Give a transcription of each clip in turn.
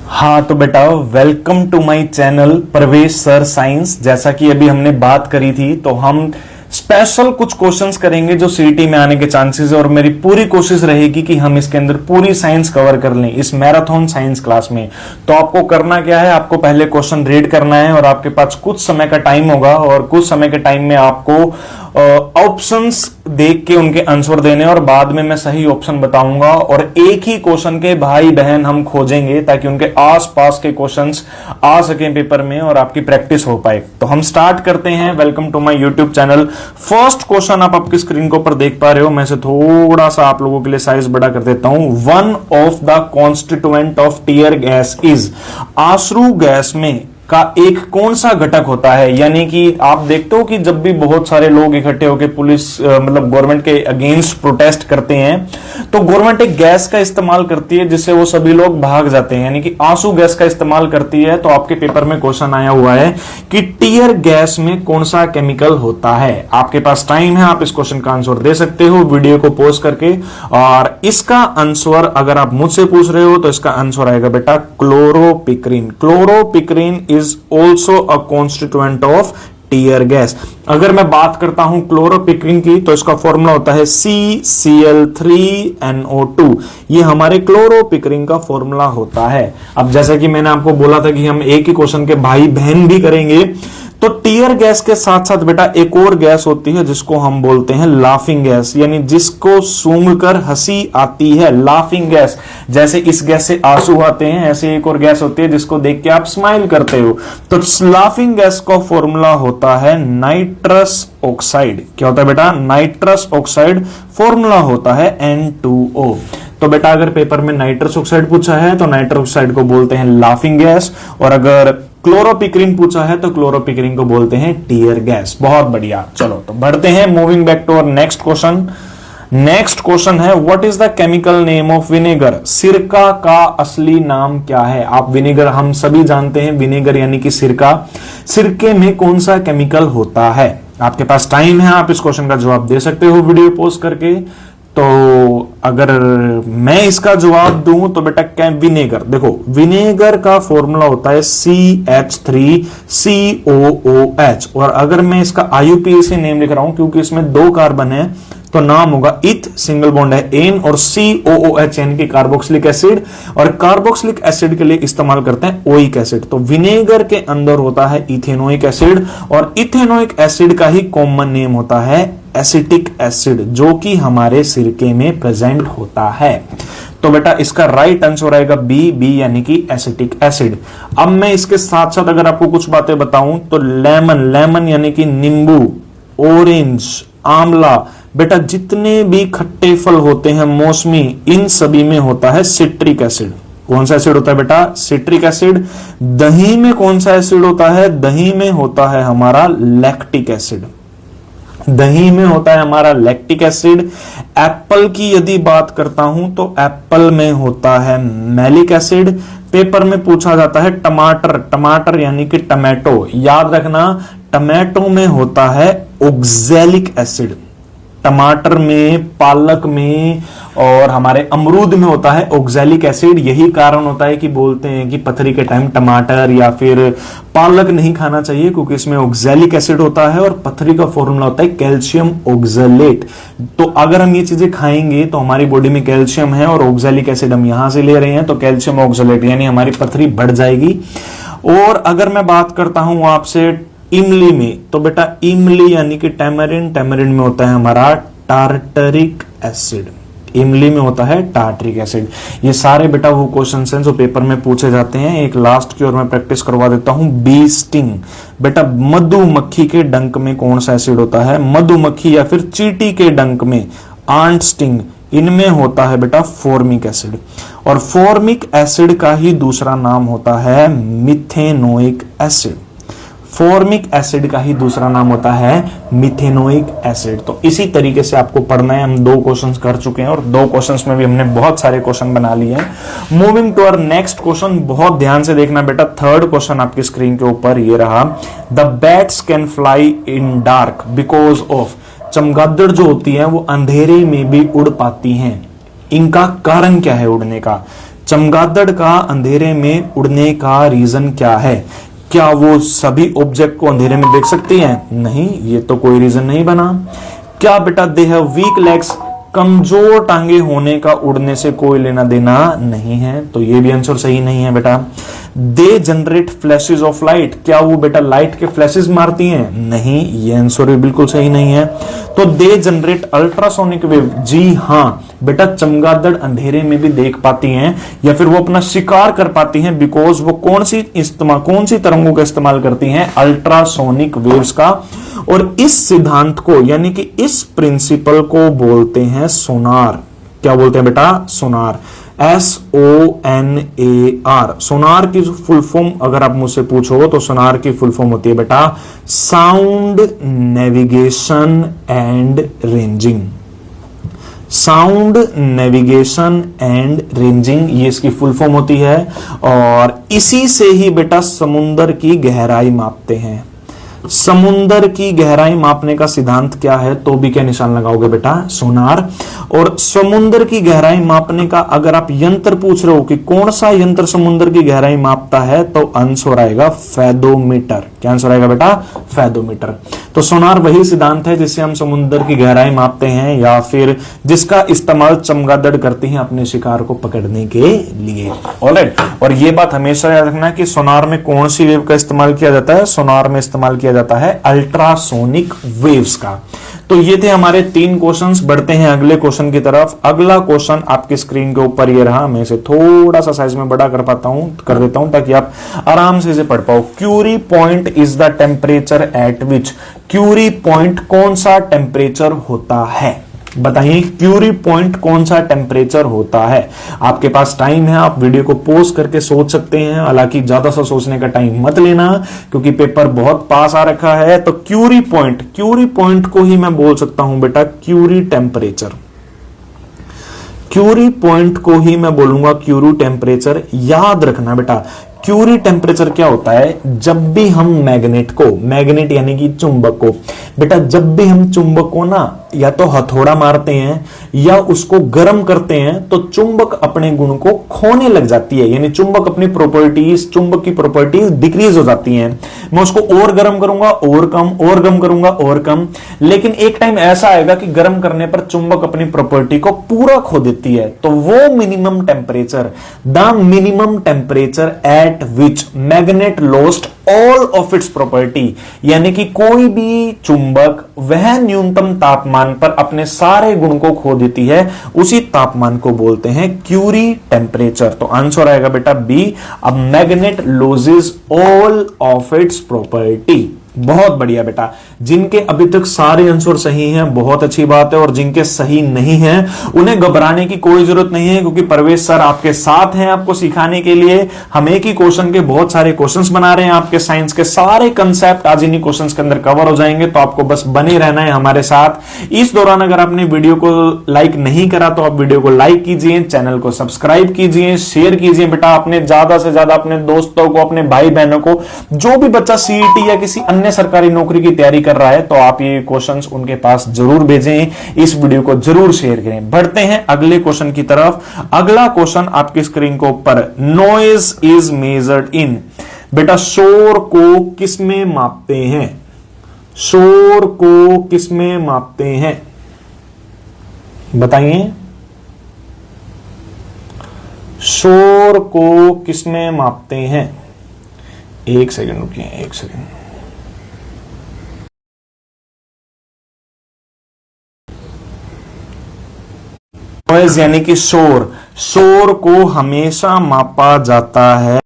हाँ तो बेटा वेलकम टू माय चैनल प्रवेश सर साइंस। जैसा कि अभी हमने बात करी थी तो हम स्पेशल कुछ क्वेश्चंस करेंगे जो सीईटी में आने के चांसेस है और मेरी पूरी कोशिश रहेगी कि हम इसके अंदर पूरी साइंस कवर कर लें इस मैराथन साइंस क्लास में। तो आपको करना क्या है, आपको पहले क्वेश्चन रीड करना है और आपके पास कुछ समय का टाइम होगा और कुछ समय के टाइम में आपको ऑप्शंस देख के उनके आंसर देने और बाद में मैं सही ऑप्शन बताऊंगा और एक ही क्वेश्चन के भाई बहन हम खोजेंगे ताकि उनके आसपास के क्वेश्चंस आ सकें पेपर में और आपकी प्रैक्टिस हो पाए। तो हम स्टार्ट करते हैं। Welcome to my YouTube channel. First question आप आपकी स्क्रीन के ऊपर देख पा रहे हो। मैं से थोड़ा सा आप लोगों के लिए साइज बड़ा कर देता हूं। One of the constituent of tear gas is, आश्रु गैस में का एक कौन सा घटक होता है। यानी कि आप देखते हो कि जब भी बहुत सारे लोग इकट्ठे होकर पुलिस मतलब गवर्नमेंट के अगेंस्ट प्रोटेस्ट करते हैं तो गवर्नमेंट एक गैस का इस्तेमाल करती है जिससे वो सभी लोग भाग जाते हैं, यानी कि आंसू गैस का इस्तेमाल करती है। तो आपके पेपर में क्वेश्चन आया हुआ है कि टीयर गैस में कौन सा केमिकल होता है। आपके पास टाइम है, आप इस क्वेश्चन का आंसर दे सकते हो वीडियो को पॉज करके। और इसका आंसर अगर आप मुझसे पूछ रहे हो तो इसका आंसर आएगा बेटा chloropicrin. Chloropicrin is also a constituent of tear gas. अगर मैं बात करता हूं क्लोरोपिक्रीन की तो इसका फॉर्मूला होता है CCl3NO2। ये हमारे क्लोरोपिक्रीन का फॉर्मूला होता है। अब जैसा कि मैंने आपको बोला था कि हम एक ही क्वेश्चन के भाई बहन भी करेंगे, तो टीयर गैस के साथ साथ बेटा एक और गैस होती है जिसको हम बोलते हैं लाफिंग गैस, यानी जिसको सूंघकर हंसी आती है। लाफिंग गैस, जैसे इस गैस से आंसू आते हैं ऐसे एक और गैस होती है जिसको देख के आप स्माइल करते हो। तो लाफिंग गैस का फॉर्मूला होता है नाइट्रस ऑक्साइड। क्या होता है बेटा? नाइट्रस ऑक्साइड फॉर्मूला होता है N2O। तो बेटा अगर पेपर में नाइट्रस ऑक्साइड पूछा है तो नाइट्रस ऑक्साइड को बोलते हैं लाफिंग गैस, और अगर क्लोरोपिक्रीन पूछा है तो क्लोरोपिक्रीन को बोलते हैं टीयर गैस। बहुत बढ़िया। चलो तो बढ़ते हैं, moving back to our next question. Next question है what is the chemical name of vinegar. सिरका का असली नाम क्या है। आप विनेगर हम सभी जानते हैं, विनेगर यानी कि सिरका। सिरके में कौन सा केमिकल होता है। आपके पास टाइम है, आप इस क्वेश्चन का जवाब दे सकते हो वीडियो पॉज करके। तो अगर मैं इसका जवाब दूं तो बेटा क्या, विनेगर। देखो विनेगर का फॉर्मूला होता है CH3COOH, और अगर मैं इसका IUPAC नेम लिख रहा हूं क्योंकि इसमें दो कार्बन है तो नाम होगा इथ, सिंगल बॉन्ड है एन, और COOH यानी कि कार्बोक्सिलिक एसिड, और कार्बोक्सिलिक एसिड के लिए इस्तेमाल करते हैं ओइक एसिड। तो विनेगर के अंदर होता है इथेनोइक एसिड, और इथेनोइक एसिड का ही कॉमन नेम होता है एसिटिक एसिड, जो कि हमारे सिरके में प्रेजेंट होता है। तो बेटा इसका राइट आंसर आएगा बी यानी कि एसिटिक एसिड। अब मैं इसके साथ साथ अगर आपको कुछ बातें बताऊं तो लेमन यानी कि नींबू, ऑरेंज, आंवला, बेटा जितने भी खट्टे फल होते हैं, मौसमी, इन सभी में होता है सिट्रिक एसिड। कौन सा एसिड होता है बेटा? Citric acid. दही में कौन सा एसिड होता है? दही में होता है हमारा लैक्टिक एसिड। दही में होता है हमारा लैक्टिक एसिड। एप्पल की यदि बात करता हूं तो एप्पल में होता है मैलिक एसिड। पेपर में पूछा जाता है टमाटर यानी कि टमाटो, याद रखना टमाटो में होता है ऑक्सैलिक एसिड। टमाटर में, पालक में और हमारे अमरूद में होता है ऑक्सैलिक एसिड। यही कारण होता है कि बोलते हैं कि पथरी के टाइम टमाटर या फिर पालक नहीं खाना चाहिए क्योंकि इसमें ऑक्सैलिक एसिड होता है, और पथरी का फॉर्मूला होता है कैल्शियम ऑक्सैलेट। तो अगर हम ये चीजें खाएंगे तो हमारी बॉडी में कैल्शियम है और ऑक्सैलिक एसिड हम यहां से ले रहे हैं, तो कैल्शियम ऑक्सैलेट यानी हमारी पथरी बढ़ जाएगी। और अगर मैं बात करता हूं आपसे इमली में, तो बेटा इमली यानी कि टैमरिन में होता है हमारा टार्टरिक एसिड। इमली में होता है टार्टरिक एसिड। ये सारे बेटा वो क्वेश्चंस हैं जो पेपर में पूछे जाते हैं। एक लास्ट की और मैं प्रैक्टिस करवा देता हूं। बी स्टिंग, बेटा मधुमक्खी के डंक में कौन सा एसिड होता है। मधुमक्खी या फिर चींटी के डंक में, आंट स्टिंग, इनमें होता है बेटा फॉर्मिक एसिड। और फॉर्मिक एसिड का ही दूसरा नाम होता है मिथेनोइक एसिड। फॉर्मिक एसिड का ही दूसरा नाम होता है मिथेनोइक एसिड। तो इसी तरीके से आपको पढ़ना है। हम दो क्वेश्चंस कर चुके हैं और दो क्वेश्चंस में भी हमने बहुत सारे क्वेश्चन बना लिए हैं। Moving to our next question, बहुत ध्यान से देखना बेटा। थर्ड क्वेश्चन आपकी स्क्रीन के ऊपर ये रहा। The bats can fly in dark because of. चमगादड़ जो होती है वो अंधेरे में भी उड़ पाती हैं, इनका कारण क्या है उड़ने का। चमगादड़ का अंधेरे में उड़ने का रीजन क्या है? क्या वो सभी ऑब्जेक्ट को अंधेरे में देख सकती है? नहीं, ये तो कोई रीजन नहीं बना। क्या बेटा दे हैव वीक लेग्स, कमजोर टांगे होने का उड़ने से कोई लेना देना नहीं है, तो ये भी आंसर सही नहीं है बेटा। They generate flashes of light, क्या वो बेटा लाइट के फ्लैशेस मारती हैं? नहीं, ये आंसर भी बिल्कुल सही नहीं है। तो दे जनरेट अल्ट्रासोनिक वेव, जी हां बेटा, चमगादड़ अंधेरे में भी देख पाती हैं या फिर वो अपना शिकार कर पाती हैं, बिकॉज वो कौन सी तरंगों का इस्तेमाल करती हैं? अल्ट्रासोनिक वेव्स का। और इस सिद्धांत को यानी कि इस प्रिंसिपल को बोलते हैं सोनार। क्या बोलते हैं बेटा? सोनार, SONAR। सोनार की फुल फॉर्म अगर आप मुझसे पूछो तो सोनार की फुल फॉर्म होती है बेटा sound navigation and ranging. Sound navigation and ranging, ये इसकी फुल फॉर्म होती है। और इसी से ही बेटा समुद्र की गहराई मापते हैं। समुद्र की गहराई मापने का सिद्धांत क्या है? तो भी क्या निशान लगाओगे बेटा? सोनार। और समुद्र की गहराई मापने का अगर आप यंत्र पूछ रहे हो कि कौन सा यंत्र समुद्र की गहराई मापता है, तो आंसर आएगा फैदोमीटर। क्या आंसर आएगा बेटा? फैदोमीटर। तो सोनार वही सिद्धांत है जिससे हम समुद्र की गहराई मापते हैं या फिर जिसका इस्तेमाल चमगादड़ करती हैं अपने शिकार को पकड़ने के लिए। ऑलराइट, और ये बात हमेशा याद रखना कि सोनार में कौन सी वेव का इस्तेमाल किया जाता है? सोनार में इस्तेमाल किया जाता है अल्ट्रासोनिक वेव्स का। तो ये थे हमारे 3 क्वेश्चंस। बढ़ते हैं अगले क्वेश्चन की तरफ। अगला क्वेश्चन आपकी स्क्रीन के ऊपर ये रहा। मैं इसे थोड़ा सा साइज में बड़ा कर देता हूं ताकि आप आराम से इसे पढ़ पाओ। Curie point is the temperature at which, Curie point कौन सा टेम्परेचर होता है? बताइए, क्यूरी पॉइंट कौन सा टेम्परेचर होता है? आपके पास टाइम है, आप वीडियो को पॉज करके सोच सकते हैं। हालांकि ज्यादा सा सोचने का टाइम मत लेना क्योंकि पेपर बहुत पास आ रखा है। तो क्यूरी पॉइंट को ही मैं बोल सकता हूं बेटा क्यूरी टेम्परेचर। क्यूरी पॉइंट को ही मैं बोलूंगा क्यूरी टेम्परेचर। याद रखना बेटा, क्यूरी टेम्परेचर क्या होता है? जब भी हम मैग्नेट यानी कि चुंबक को, बेटा जब भी हम चुंबक को ना या तो हथौड़ा मारते हैं या उसको गर्म करते हैं तो चुंबक अपने गुण को खोने लग जाती है, यानी चुंबक की प्रॉपर्टीज डिक्रीज हो जाती हैं। मैं उसको और गर्म करूंगा और कम, और गर्म करूंगा और कम, लेकिन एक टाइम ऐसा आएगा कि गर्म करने पर चुंबक अपनी प्रॉपर्टी को पूरा खो देती है। तो वो minimum temperature, the minimum temperature at which magnet lost all of its property, यानी कि कोई भी चुंबक वह न्यूनतम तापमान पर अपने सारे गुण को खो देती है, उसी तापमान को बोलते हैं क्यूरी टेम्परेचर। तो आंसर आएगा बेटा B, a magnet loses all of its property. बहुत बढ़िया बेटा, जिनके अभी तक सारे आंसर सही हैं बहुत अच्छी बात है, और जिनके सही नहीं हैं उन्हें घबराने की कोई जरूरत नहीं है क्योंकि परवेश सर आपके साथ हैं आपको सिखाने के लिए। हम एक ही क्वेश्चन के बहुत सारे क्वेश्चंस बना रहे हैं, आपके साइंस के सारे कंसेप्ट आज इन्हीं क्वेश्चंस के अंदर कवर हो जाएंगे। तो आपको बस बने रहना है हमारे साथ। इस दौरान अगर आपने वीडियो को लाइक नहीं करा तो आप वीडियो को लाइक कीजिए, चैनल को सब्सक्राइब कीजिए, शेयर कीजिए बेटा अपने ज्यादा से ज्यादा अपने दोस्तों को, अपने भाई बहनों को। जो भी बच्चा सीईटी या किसी अन्य सरकारी नौकरी की तैयारी कर रहा है तो आप ये क्वेश्चंस उनके पास जरूर भेजें, इस वीडियो को जरूर शेयर करें। बढ़ते हैं अगले क्वेश्चन की तरफ। अगला क्वेश्चन आपकी स्क्रीन के ऊपर, नॉइज इज मेजर्ड इन, बेटा शोर को किसमें मापते हैं? शोर को किसमें मापते हैं बताइए? शोर को किसमें मापते हैं? एक सेकंड रुकिए, एक सेकंड। नॉइज यानी कि शोर, शोर को हमेशा मापा जाता है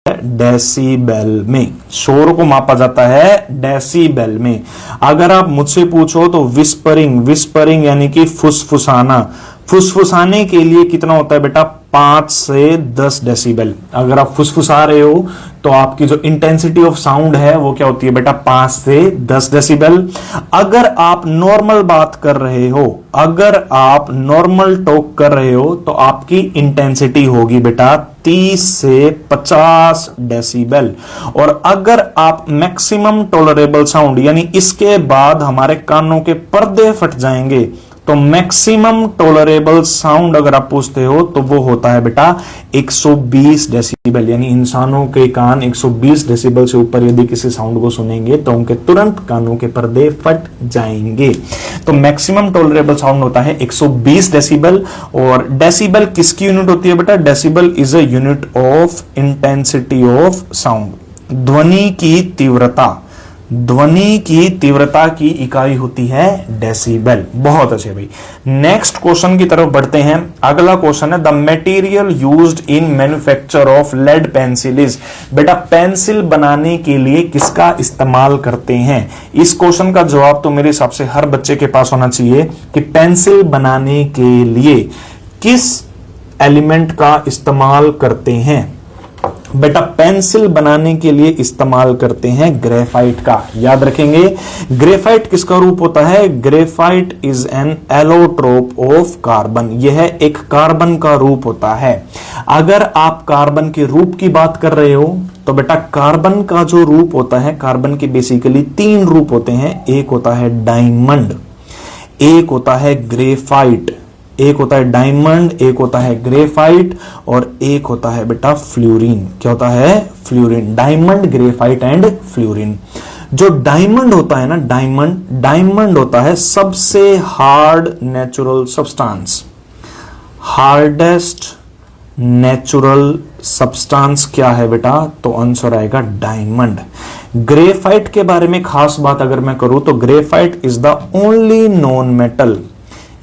डेसिबल में। शोर को मापा जाता है डेसिबल में। अगर आप मुझसे पूछो तो विस्परिंग यानी कि फुसफुसाना, फुसफुसाने के लिए कितना होता है बेटा? 5 से 10 डेसिबल। अगर आप फुसफुसा रहे हो तो आपकी जो इंटेंसिटी ऑफ साउंड है वो क्या होती है बेटा? 5 से 10 डेसिबल। अगर आप नॉर्मल बात कर रहे हो, अगर आप नॉर्मल टॉक कर रहे हो तो आपकी इंटेंसिटी होगी बेटा 30 से 50 डेसिबल। और अगर आप मैक्सिमम टॉलरेबल साउंड यानी इसके बाद हमारे कानों के पर्दे फट जाएंगे तो मैक्सिमम टॉलरेबल साउंड अगर आप पूछते हो तो वो होता है बेटा 120 डेसिबल, यानी इंसानों के कान 120 डेसिबल से ऊपर यदि किसी साउंड को सुनेंगे तो उनके तुरंत कानों के पर्दे फट जाएंगे। तो मैक्सिमम टॉलरेबल साउंड होता है 120 डेसिबल। और डेसिबल किसकी यूनिट होती है बेटा? Decibel is a unit of intensity of sound. ध्वनि की तीव्रता, ध्वनि की तीव्रता की इकाई होती है डेसिबल। बहुत अच्छे भाई। नेक्स्ट क्वेश्चन की तरफ बढ़ते हैं। अगला क्वेश्चन है the material used in manufacture of lead pencil is. बेटा पेंसिल बनाने के लिए किसका इस्तेमाल करते हैं? इस क्वेश्चन का जवाब तो मेरे हिसाब से हर बच्चे के पास होना चाहिए कि पेंसिल बनाने के लिए किस एलिमेंट का इस्तेमाल करते हैं। बेटा पेंसिल बनाने के लिए इस्तेमाल करते हैं ग्रेफाइट का। याद रखेंगे ग्रेफाइट किसका रूप होता है? Graphite is an allotrope of carbon. यह एक कार्बन का रूप होता है। अगर आप कार्बन के रूप की बात कर रहे हो तो बेटा कार्बन का जो रूप होता है, कार्बन के बेसिकली 3 रूप होते हैं। एक होता है डायमंड, एक होता है ग्रेफाइट, एक होता है डायमंड, एक होता है ग्रेफाइट और एक होता है बेटा फ्लोरीन। क्या होता है? Fluorine. Diamond, graphite and fluorine. जो डायमंड होता है ना, डायमंड होता है सबसे hard natural substance. Hardest natural substance क्या है बेटा? तो आंसर आएगा डायमंड। ग्रेफाइट के बारे में खास बात अगर मैं करूं तो graphite is the only non metal,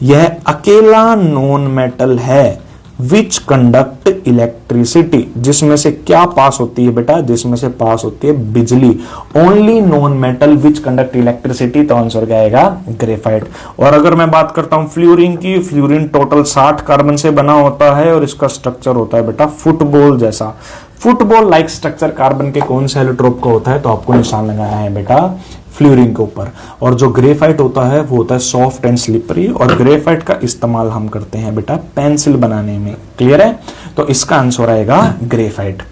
यह अकेला नॉन मेटल है विच कंडक्ट इलेक्ट्रिसिटी। जिसमें से क्या पास होती है बेटा? जिसमें से पास होती है बिजली। Only non metal which conduct electricity, तो आंसर क्या आएगा? ग्रेफाइट। और अगर मैं बात करता हूं फ्लोरीन की, फ्लोरीन टोटल 60 कार्बन से बना होता है और इसका स्ट्रक्चर होता है बेटा फुटबॉल जैसा। फुटबॉल लाइक स्ट्रक्चर कार्बन के कौन से एलोट्रोप का होता है? तो आपको निशान लगाना है बेटा फ्लोरीन के ऊपर। और जो ग्रेफाइट होता है वो होता है सॉफ्ट एंड स्लिपरी, और ग्रेफाइट का इस्तेमाल हम करते हैं बेटा पेंसिल बनाने में। क्लियर है? तो इसका आंसर आएगा ग्रेफाइट।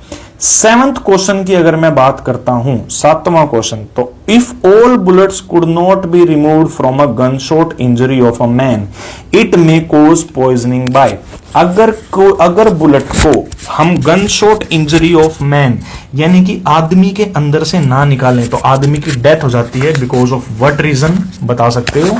7th क्वेश्चन की अगर मैं बात करता हूं, 7वां क्वेश्चन, तो if all bullets could not be removed from a gun shot injury of a man it may cause poisoning by. अगर बुलेट को हम gun shot injury of man यानी कि आदमी के अंदर से ना निकालें तो आदमी की डेथ हो जाती है। बिकॉज ऑफ व्हाट रीजन बता सकते हो?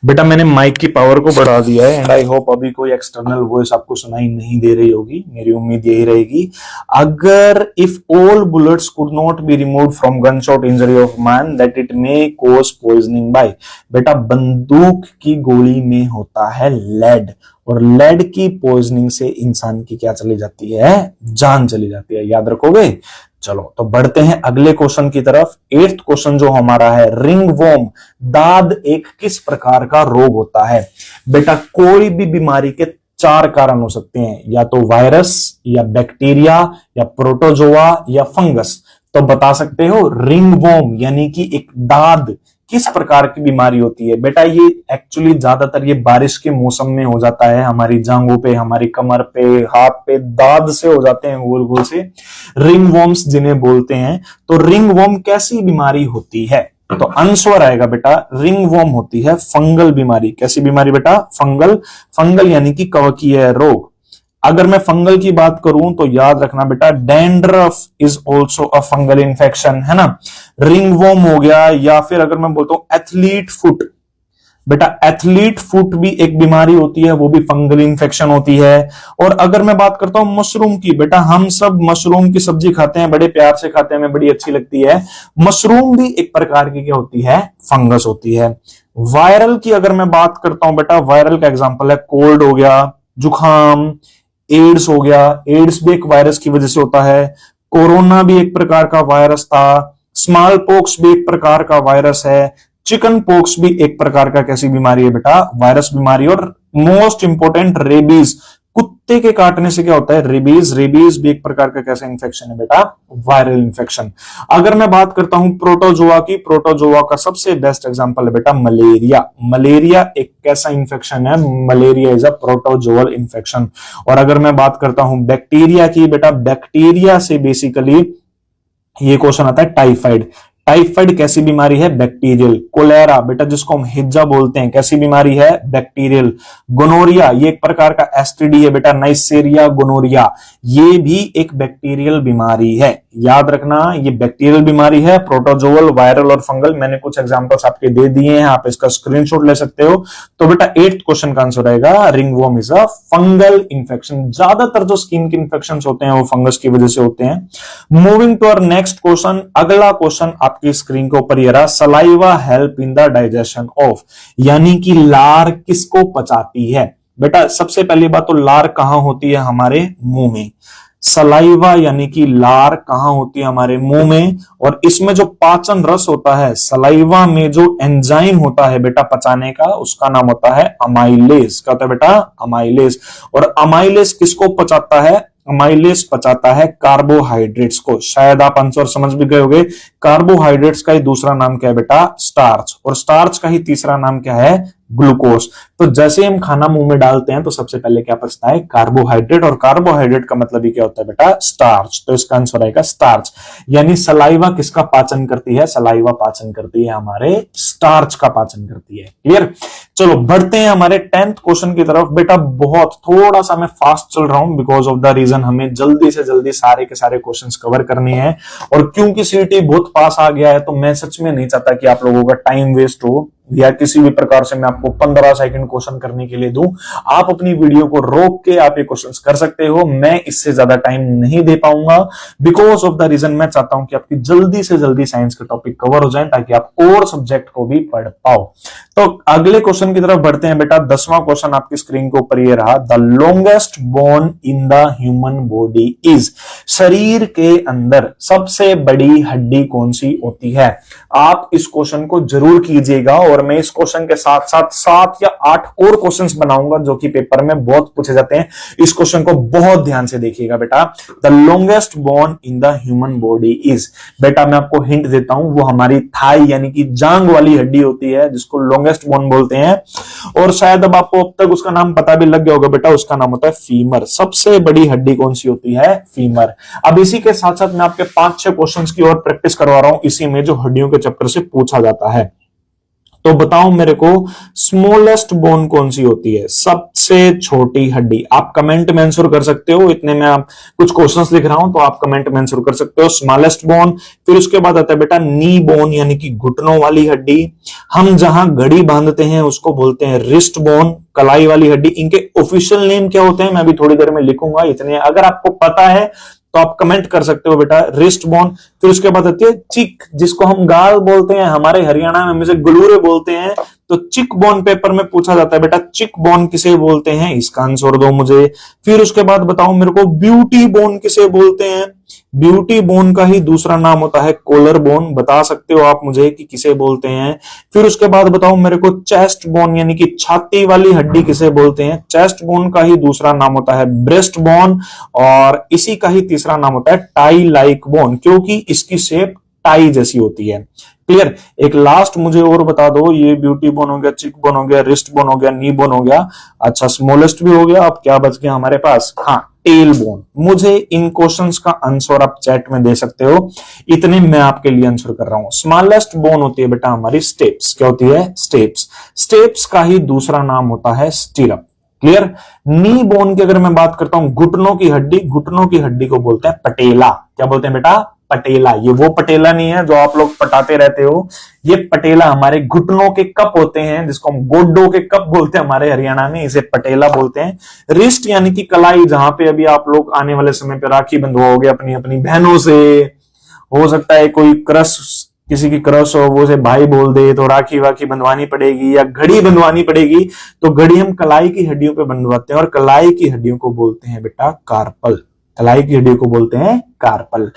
बेटा मैंने माइक की पावर को बढ़ा दिया है एंड आई होप अभी कोई एक्सटर्नल वॉइस आपको सुनाई नहीं दे रही होगी। मेरी उम्मीद यही रहेगी। अगर if all bullets could not be removed from gun shot injury of man that it may cause poisoning by. बेटा बंदूक की गोली में होता है लेड, और लेड की पॉइजनिंग से इंसान की क्या चली जाती है? जान चली जाती है। याद रखोगे? चलो तो बढ़ते हैं अगले क्वेश्चन की तरफ। 8th क्वेश्चन जो हमारा है, रिंगवॉर्म दाद एक किस प्रकार का रोग होता है? बेटा कोई भी बीमारी के 4 कारण हो सकते हैं, या तो वायरस या बैक्टीरिया या प्रोटोजोआ या फंगस। तो बता सकते हो रिंगवॉर्म यानी कि एक दाद किस प्रकार की बीमारी होती है? बेटा ये एक्चुअली ज्यादातर ये बारिश के मौसम में हो जाता है। हमारी जांघों पे, हमारी कमर पे, हाथ पे दाद से हो जाते हैं गोल गोल से, रिंगवॉर्म्स जिन्हें बोलते हैं। तो रिंगवॉर्म कैसी बीमारी होती है? तो आंसर आएगा बेटा रिंगवॉर्म होती है फंगल बीमारी। कैसी बीमारी बेटा? फंगल। फंगल यानी कि कवकीय रोग। अगर मैं फंगल की बात करूं तो याद रखना बेटा dandruff is also a fungal infection, है ना। रिंगवॉर्म हो गया, या फिर अगर मैं बोलता हूं एथलीट फुट, बेटा एथलीट फुट भी एक बीमारी होती है, वो भी फंगल इन्फेक्शन होती है। और अगर मैं बात करता हूं मशरूम की, बेटा हम सब मशरूम की सब्जी खाते हैं, बड़े प्यार से खाते हैं, हमें बड़ी अच्छी लगती है। मशरूम भी एक प्रकार की क्या होती है? फंगस होती है। वायरल की अगर मैं बात करता हूं बेटा, वायरल का एग्जांपल है कोल्ड हो गया, जुखाम, एड्स हो गया। एड्स भी एक वायरस की वजह से होता है। कोरोना भी एक प्रकार का वायरस था। स्मॉल पॉक्स भी एक प्रकार का वायरस है। चिकन पॉक्स भी एक प्रकार का कैसी बीमारी है बेटा? वायरस बीमारी। और मोस्ट इंपोर्टेंट रेबीज, कुत्ते के काटने से क्या होता है? रेबीज। रेबीज भी एक प्रकार का कैसा इंफेक्शन है बेटा? Viral infection. अगर मैं बात करता हूं प्रोटोजोआ की, प्रोटोजोआ का सबसे बेस्ट एग्जांपल है बेटा मलेरिया। मलेरिया एक कैसा इंफेक्शन है? Malaria is a protozoal infection. और अगर मैं बात करता हूं बैक्टीरिया की बेटा, बैक्टीरिया से बेसिकली ये क्वेश्चन आता है टाइफाइड। टाइफाइड कैसी बीमारी है? बैक्टीरियल। कोलेरा बेटा जिसको हम हिज्जा बोलते हैं, कैसी बीमारी है? बैक्टीरियल। गोनोरिया ये एक प्रकार का एसटीडी है बेटा, नाइसेरिया गोनोरिया, ये भी एक बैक्टीरियल बीमारी है। याद रखना ये बैक्टीरियल बीमारी है, प्रोटोजोअल, वायरल और फंगल। मैंने कुछ एग्जांपल्स आपके दे दिए हैं, आप इसका स्क्रीनशॉट ले सकते हो। तो बेटा 8th क्वेश्चन का आंसर रहेगा ringworm is a fungal infection. ज्यादातर जो स्किन के इंफेक्शन होते हैं वो फंगस की वजह से होते हैं। Moving to our next question, अगला क्वेश्चन आपकी स्क्रीन के ऊपर ये रहा, saliva help in the digestion of, यानी कि लार किसको पचाती है? बेटा सबसे पहली बात तो लार कहां होती है? हमारे मुंह में। सलाइवा यानी कि लार कहां होती है? हमारे मुंह में। और इसमें जो पाचन रस होता है, सलाइवा में जो एंजाइम होता है बेटा पचाने का, उसका नाम होता है अमाइलेज। क्या होता है बेटा? अमाइलेज। और अमाइलेज किसको पचाता है? अमाइलेज पचाता है कार्बोहाइड्रेट्स को। शायद आप आंसर समझ भी गए होंगे। कार्बोहाइड्रेट्स का ही दूसरा नाम क्या है बेटा? स्टार्च। और स्टार्च का ही तीसरा नाम क्या है? ग्लूकोज। तो जैसे हम खाना मुंह में डालते हैं तो सबसे पहले क्या पचता है? कार्बोहाइड्रेट। और कार्बोहाइड्रेट का मतलब ही क्या होता है बेटा? स्टार्च। तो इसका आंसर आएगा स्टार्च। यानी सलाइवा किसका पाचन करती है? सलाइवा पाचन करती है हमारे स्टार्च का पाचन करती है। क्लियर? चलो बढ़ते हैं हमारे 10th क्वेश्चन की तरफ। बेटा बहुत थोड़ा सा मैं फास्ट चल रहा हूं बिकॉज ऑफ द रीजन हमें जल्दी से जल्दी सारे के सारे क्वेश्चंस कवर करने हैं। और क्योंकि सीटी बहुत पास आ गया है तो मैं सच में नहीं चाहता कि आप लोगों का टाइम वेस्ट हो या किसी भी प्रकार से मैं आपको 15 सेकंड क्वेश्चन करने के लिए दूं। आप अपनी वीडियो को रोक के आप ये क्वेश्चंस कर सकते हो, मैं इससे ज्यादा टाइम नहीं दे पाऊंगा बिकॉज ऑफ द रीजन मैं चाहता हूं कि आपकी जल्दी से जल्दी साइंस के टॉपिक कवर हो जाए ताकि आप और सब्जेक्ट को भी पढ़ पाओ। तो अगले क्वेश्चन की तरफ बढ़ते हैं बेटा। 10वां क्वेश्चन आपकी स्क्रीन के ऊपर ये रहा, the longest bone in the human body is, शरीर के अंदर सबसे बड़ी हड्डी कौन सी होती है? आप इस क्वेश्चन को जरूर कीजिएगा और मैं इस क्वेश्चन के साथ साथ 7 या 8 और क्वेश्चंस बनाऊंगा जो कि पेपर में बहुत पूछे जाते हैं। इस क्वेश्चन को बहुत ध्यान से देखिएगा बेटा। The longest bone in the human body is, बेटा मैं आपको हिंट देता हूं, वो हमारी थाई यानी कि जांग वाली हड्डी होती है जिसको लॉन्गेस्ट बोन बोलते हैं। और शायद अब आपको अब तक उसका नाम पता भी लग गया होगा बेटा, उसका नाम होता है फीमर। सबसे बड़ी हड्डी कौन सी होती है? फीमर। अब इसी के साथ साथ मैं आपके 5-6 क्वेश्चंस की और प्रैक्टिस करवा रहा हूं इसी में जो हड्डियों के चैप्टर से पूछा जाता है। तो बताओ मेरे को स्मॉलेस्ट बोन कौन सी होती है? सबसे छोटी हड्डी। आप कमेंट में आंसर कर सकते हो, इतने में आप कुछ क्वेश्चंस लिख रहा हूं तो आप कमेंट में आंसर कर सकते हो। Smallest bone. फिर उसके बाद आता है बेटा नी बोन यानी कि घुटनों वाली हड्डी। हम जहां घड़ी बांधते हैं उसको बोलते हैं रिस्ट बोन, कलाई वाली हड्डी। इनके ऑफिशियल नेम क्या होते हैं मैं भी थोड़ी देर में लिखूंगा, इतने अगर आपको पता है तो आप कमेंट कर सकते हो बेटा। Wrist bone. फिर उसके बाद आती है चिक, जिसको हम गाल बोलते हैं, हमारे हरियाणा में इसे गलूरे बोलते हैं। तो चिक बोन पेपर में पूछा जाता है बेटा, चिक बोन किसे बोलते हैं? इसका आंसर दो मुझे। फिर उसके बाद बताओ मेरे को ब्यूटी बोन किसे बोलते हैं? ब्यूटी बोन का ही दूसरा नाम होता है कॉलर बोन। बता सकते हो आप मुझे कि किसे बोलते हैं? फिर उसके बाद बताओ मेरे को चेस्ट बोन यानी कि छाती वाली हड्डी किसे बोलते हैं? चेस्ट बोन का ही दूसरा नाम होता है ब्रेस्ट बोन। और इसी का ही तीसरा नाम होता है टाई लाइक बोन, क्योंकि इसकी शेप टाई जैसी होती है। क्लियर? एक लास्ट मुझे और बता दो, ये ब्यूटी बोन हो गया, चिक बोन हो गया, रिस्ट बोन हो गया, नी बोन हो गया, अच्छा स्मॉलेस्ट भी हो गया। अब क्या बच गया हमारे पास? हाँ, टेल बोन। मुझे इन क्वेश्चंस का आंसर आप चैट में दे सकते हो, इतने मैं आपके लिए आंसर कर रहा हूं। स्मॉलेस्ट बोन होती है बेटा हमारी स्टेप्स। क्या होती है? स्टेप्स। स्टेप्स का ही दूसरा नाम होता है स्टिरअप। क्लियर? नी बोन की अगर मैं बात करता हूं, घुटनों की हड्डी, घुटनों की हड्डी को बोलते हैं पटेला। क्या बोलते हैं बेटा? पटेला। ये वो पटेला नहीं है जो आप लोग पटाते रहते हो, ये पटेला हमारे घुटनों के कप होते हैं जिसको हम गोड्डो के कप बोलते हैं हमारे हरियाणा में, इसे पटेला बोलते हैं। रिस्ट यानी कि कलाई, जहां पे अभी आप लोग आने वाले समय पे राखी बंधवाओगे अपनी अपनी बहनों से, हो सकता है कोई क्रश, किसी की क्रश हो, वो उसे भाई बोल दे तो राखी वाखी बंधवानी पड़ेगी या घड़ी बंधवानी पड़ेगी, तो घड़ी हम कलाई की हड्डियों पे बंधवाते हैं और कलाई की हड्डियों को बोलते हैं बेटा कार्पल। कलाई की हड्डी को बोलते हैं कार्पल।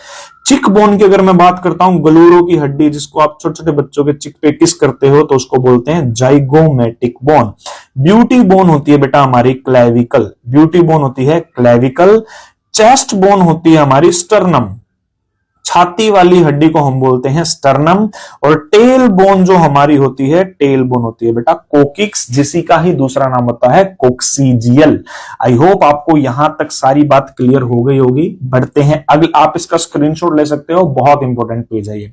चिक बोन की अगर मैं बात करता हूं, गलूरों की हड्डी जिसको आप छोटे छोटे बच्चों के चिक पे किस करते हो तो उसको बोलते हैं जाइगोमेटिक बोन। ब्यूटी बोन होती है बेटा हमारी क्लेविकल, ब्यूटी बोन होती है क्लेविकल। चेस्ट बोन होती है हमारी स्टर्नम, छाती वाली हड्डी को हम बोलते हैं स्टर्नम। और टेल बोन जो हमारी होती है, टेल बोन होती है बेटा कोकिक्स, जिसी का ही दूसरा नाम होता है कोक्सीजियल। आई होप आपको यहां तक सारी बात क्लियर हो गई होगी। बढ़ते हैं अगले, आप इसका स्क्रीनशॉट ले सकते हो, बहुत इंपॉर्टेंट पेज है ये।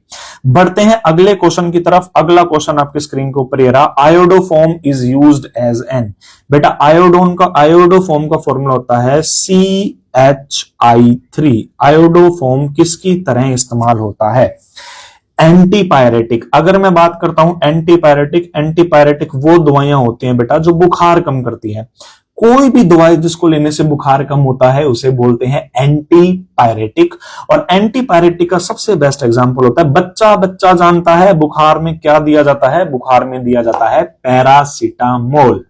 बढ़ते हैं अगले क्वेश्चन की तरफ। अगला क्वेश्चन आपकी स्क्रीन के ऊपर ये रहा, iodoform is used as an. बेटा आयोडोफॉर्म का फॉर्मूला होता है CH3। आयोडोफॉर्म किसकी तरह इस्तेमाल होता है? एंटीपायरेटिक। अगर मैं बात करता हूं एंटीपायरेटिक, एंटीपायरेटिक वो दवाइयां होती हैं बेटा जो बुखार कम करती हैं। कोई भी दवाई जिसको लेने से बुखार कम होता है उसे बोलते हैं एंटीपायरेटिक। और एंटीपायरेटिक का सबसे बेस्ट एग्जांपल होता है, बच्चा जानता है बुखार में क्या दिया जाता है? बुखार में दिया जाता है पैरासीटामोल।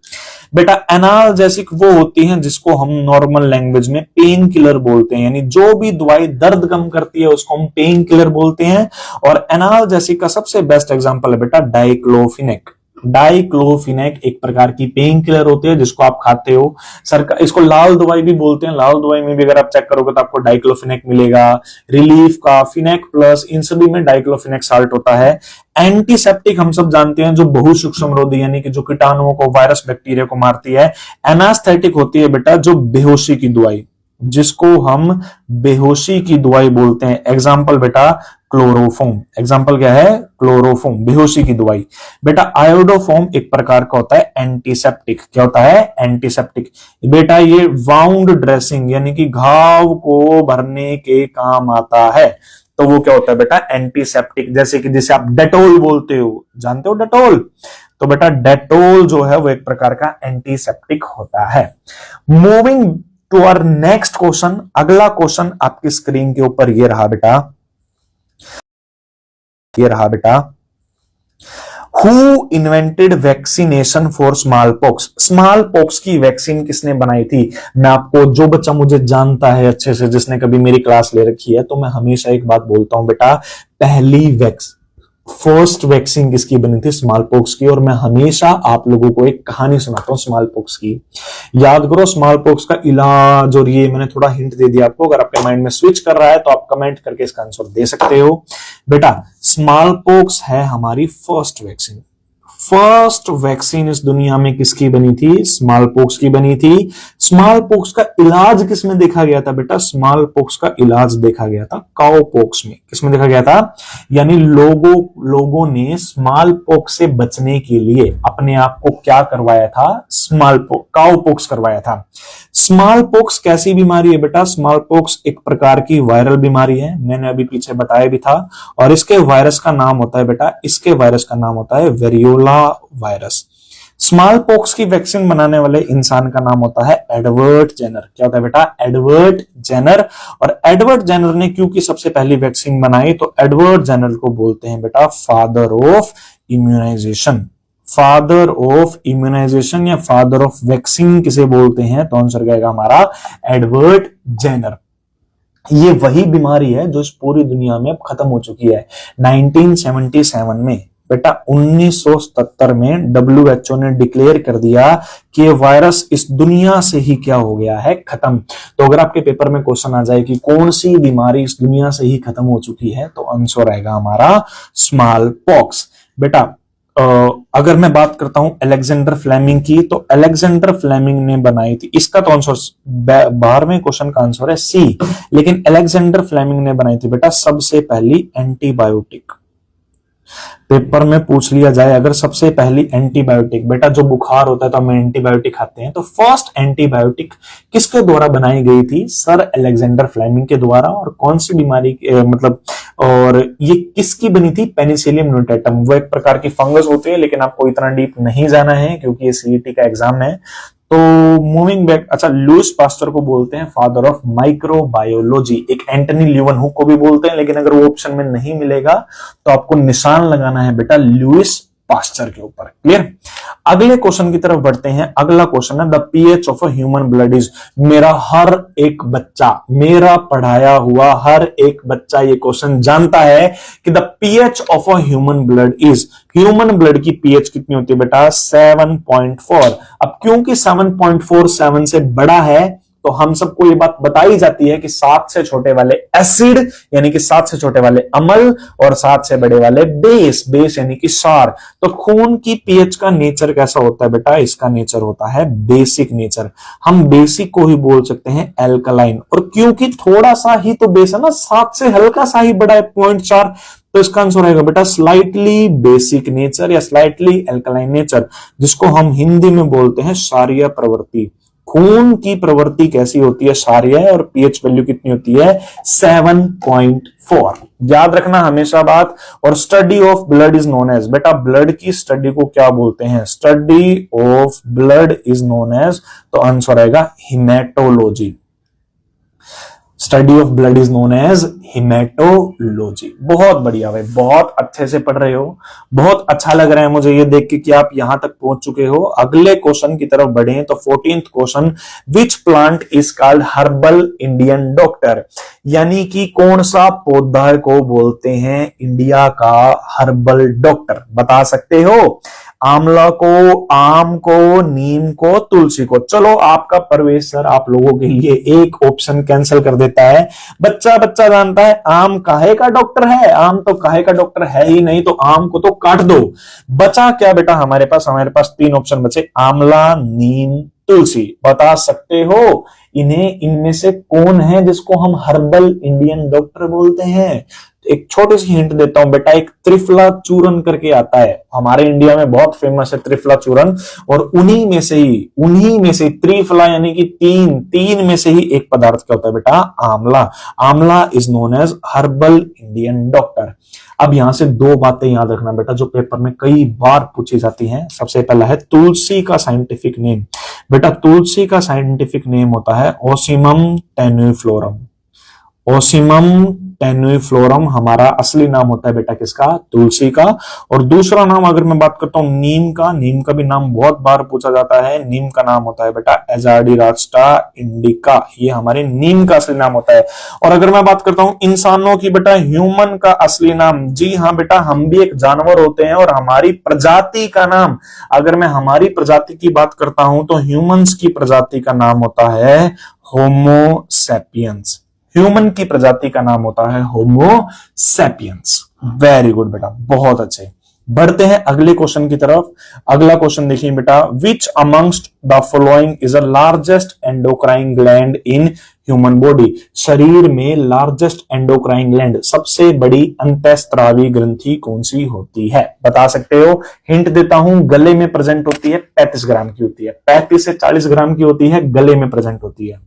बेटा एनाल्जेसिक वो होती हैं जिसको हम नॉर्मल लैंग्वेज में पेन किलर बोलते हैं, यानी जो भी दवाई दर्द कम करती है उसको हम पेन किलर बोलते हैं। और एनाल्जेसिक का सबसे बेस्ट एग्जांपल है बेटा डाइक्लोफिनेक। डाइक्लोफिनेक एक प्रकार की पेन किलर होती है जिसको आप खाते हो। सरकार इसको लाल दवाई भी बोलते हैं। लाल दवाई में भी अगर आप चेक करोगे तो आपको डाइक्लोफिनेक मिलेगा, रिलीफ का, फिनेक प्लस, इन सभी में डाइक्लोफिनेक साल्ट होता है। एंटीसेप्टिक हम सब जानते हैं जो बहु सूक्ष्मरोधी यानी कि जो कीटाणुओं को, वायरस बैक्टीरिया को मारती है। एनास्थेटिक होती है बेटा जो बेहोशी की दवाई, जिसको हम बेहोशी की दवाई बोलते हैं। एग्जाम्पल बेटा क्लोरोफॉर्म। एग्जाम्पल क्या है? क्लोरोफॉर्म, बेहोशी की दवाई। बेटा आयोडोफॉर्म एक प्रकार का होता है एंटीसेप्टिक। क्या होता है? एंटीसेप्टिक। बेटा ये वाउंड ड्रेसिंग यानी कि घाव को भरने के काम आता है, तो वो क्या होता है बेटा? एंटीसेप्टिक। जैसे कि जिसे आप डेटोल बोलते हो, जानते हो डेटोल? तो बेटा डेटोल जो है वो एक प्रकार का एंटीसेप्टिक होता है। Moving to our next question. अगला क्वेश्चन आपकी स्क्रीन के ऊपर ये रहा बेटा, who invented vaccination for small pox. Small pox की वैक्सीन किसने बनाई थी? मैं आपको, जो बच्चा मुझे जानता है अच्छे से, जिसने कभी मेरी क्लास ले रखी है, तो मैं हमेशा एक बात बोलता हूं बेटा, फर्स्ट वैक्सीन किसकी बनी थी? स्मॉल पॉक्स की। और मैं हमेशा आप लोगों को एक कहानी सुनाता हूं स्मॉल पॉक्स की। याद करो स्मॉल पॉक्स का इलाज, और ये मैंने थोड़ा हिंट दे दिया आपको। अगर आपके माइंड में स्विच कर रहा है तो आप कमेंट करके इसका आंसर दे सकते हो। बेटा स्मॉल पॉक्स है हमारी फर्स्ट वैक्सीन। फर्स्ट वैक्सीन इस दुनिया में किसकी बनी थी? स्मॉल पॉक्स की बनी थी। स्मॉल पॉक्स का इलाज किसमें देखा गया था बेटा? स्मॉल पॉक्स का इलाज देखा गया था काउ पॉक्स में। किसमें देखा गया था? यानी लोगों ने स्मॉल पॉक्स से बचने के लिए अपने आप को क्या करवाया था? काउ पॉक्स करवाया था। स्मॉल पॉक्स कैसी बीमारी है बेटा? स्मॉल पॉक्स एक प्रकार की वायरल बीमारी है, मैंने अभी पीछे बताया भी था। और इसके वायरस का नाम होता है बेटा, इसके वायरस का नाम होता है वेरियोला वायरस। स्मॉल पॉक्स की वैक्सीन बनाने वाले इंसान का नाम होता है एडवर्ड जेनर। क्या होता है बेटा? Edward Jenner. और एडवर्ड जेनर ने क्योंकि सबसे पहली वैक्सीन बनाई, तो एडवर्ड जेनर को बोलते हैं बेटा father of immunization. Father of immunization या फादर ऑफ वैक्सीन किसे बोलते हैं? तो आंसर क्या हमारा? Edward Jenner. ये वही बीमारी है जो इस पूरी दुनिया में अब खत्म हो चुकी है। 1977 में बेटा 1977 में WHO ने डिक्लेयर कर दिया कि वायरस इस दुनिया से ही क्या हो गया है? खत्म। तो अगर आपके पेपर में क्वेश्चन आ जाए कि कौन सी बीमारी इस दुनिया से ही खत्म हो चुकी है, तो आंसर आएगा हमारा स्मॉल पॉक्स। बेटा अगर मैं बात करता हूं अलेक्जेंडर फ्लेमिंग की, तो अलेक्जेंडर फ्लेमिंग ने बनाई थी, इसका तो आंसर 12वें क्वेश्चन का आंसर है सी। लेकिन अलेक्जेंडर फ्लेमिंग ने बनाई थी बेटा सबसे पहली एंटीबायोटिक। पेपर में पूछ लिया जाए अगर सबसे पहली एंटीबायोटिक, बेटा जो बुखार होता है तो हम एंटीबायोटिक खाते हैं, तो फर्स्ट एंटीबायोटिक किसके द्वारा बनाई गई थी? सर अलेक्जेंडर फ्लेमिंग के द्वारा। और कौन सी बीमारी और ये किसकी बनी थी? पेनिसिलियम न्यूटेटम। वो एक प्रकार की फंगस होती है, लेकिन आपको इतना डीप नहीं जाना है क्योंकि ये सीईटी का एग्जाम है। तो मूविंग बैक, अच्छा लुईस पास्चर को बोलते हैं फादर ऑफ माइक्रोबायोलॉजी। एक एंटनी ल्यूवेनहुक को भी बोलते हैं, लेकिन अगर वो ऑप्शन में नहीं मिलेगा तो आपको निशान लगाना है बेटा लुईस पास्चर के ऊपर। क्लियर? अगले क्वेश्चन की तरफ बढ़ते हैं। अगला क्वेश्चन है the pH of a human blood is. मेरा हर एक बच्चा, मेरा पढ़ाया हुआ हर एक बच्चा ये क्वेश्चन जानता है कि the pH of a human blood is. Human blood की पीएच कितनी होती है बेटा? 7.4। अब क्योंकि 7.47 से बड़ा है तो हम सबको ये बात बताई जाती है कि 7 से छोटे वाले एसिड यानी कि 7 से छोटे वाले अम्ल और 7 से बड़े वाले बेस, बेस यानी कि क्षार। तो खून की पीएच का नेचर कैसा होता है बेटा? इसका नेचर होता है बेसिक नेचर। हम बेसिक को ही बोल सकते हैं एल्कलाइन। और क्योंकि थोड़ा सा ही तो बेस है ना, 7 से हल्का सा ही बड़ा है 0.4, तो इसका आंसर रहेगा बेटा स्लाइटली बेसिक नेचर या स्लाइटली एल्कलाइन नेचर, जिसको हम हिंदी में बोलते हैं क्षारीय प्रवृत्ति। खून की प्रवृत्ति कैसी होती है? क्षारीय है। और पीएच वैल्यू कितनी होती है? 7.4। याद रखना हमेशा बात। और study of blood is known as, बेटा ब्लड की स्टडी को क्या बोलते हैं? Study of blood is known as, तो आंसर आएगा haematology. Study of blood is known as haematology. बहुत बढ़िया भाई, बहुत अच्छे से पढ़ रहे हो, बहुत अच्छा लग रहा है मुझे ये देख के कि आप यहां तक पहुंच चुके हो। अगले क्वेश्चन की तरफ बढ़े तो 14th question, which plant is called herbal Indian doctor. यानी कि कौन सा पौधा को बोलते हैं इंडिया का हर्बल डॉक्टर? बता सकते हो? आंवला को, आम को, नीम को, तुलसी को। चलो आपका परवेश सर आप लोगों के लिए एक ऑप्शन कैंसिल कर देता है। बच्चा बच्चा जानता है आम काहे का डॉक्टर है? आम तो काहे का डॉक्टर है ही नहीं, तो आम को तो काट दो। बचा क्या बेटा हमारे पास? हमारे पास 3 ऑप्शन बचे, आंवला, नीम, तुलसी। बता सकते हो इनमें से कौन है जिसको हम हर्बल इंडियन डॉक्टर बोलते हैं? एक छोटी सी हिंट देता हूं बेटा, एक त्रिफला चूरन करके आता है, हमारे इंडिया में बहुत फेमस है त्रिफला चूरन। और उन्हीं में से त्रिफला यानी कि तीन में से ही एक पदार्थ क्या होता है बेटा? Amla. Amla is known as herbal Indian doctor. अब यहां से 2 बातें याद रखना बेटा जो पेपर में कई बार पूछी जाती हैं। सबसे पहला है तुलसी का साइंटिफिक नेम। बेटा तुलसी का साइंटिफिक नेम होता है ओसिमम टेनुफ्लोरम। ओसिमम टेनुफ्लोरम हमारा असली नाम होता है बेटा किसका? तुलसी का। और दूसरा नाम अगर मैं बात करता हूं नीम का भी नाम बहुत बार पूछा जाता है। नीम का नाम होता है बेटा एजाडिरास्टा इंडिका। ये हमारे नीम का असली नाम होता है। और अगर मैं बात करता हूं इंसानों की बेटा, ह्यूमन का असली नाम, जी हाँ बेटा हम भी एक जानवर होते हैं और हमारी प्रजाति का नाम, अगर मैं हमारी प्रजाति की बात करता हूं तो ह्यूमंस की प्रजाति का नाम होता है होमो सैपियंस। ह्यूमन की प्रजाति का नाम होता है होमो सैपियंस। वेरी गुड बेटा, बहुत अच्छे। बढ़ते हैं अगले क्वेश्चन की तरफ। अगला क्वेश्चन देखिए बेटा, which amongst the following is a largest endocrine gland in human body. शरीर में लार्जेस्ट एंडोक्राइन ग्लैंड, सबसे बड़ी अंतःस्रावी ग्रंथि कौन सी होती है? बता सकते हो? हिंट देता हूं, गले में प्रेजेंट होती है, 35 ग्राम की होती है, 35 से 40 ग्राम की होती है, गले में प्रेजेंट होती है।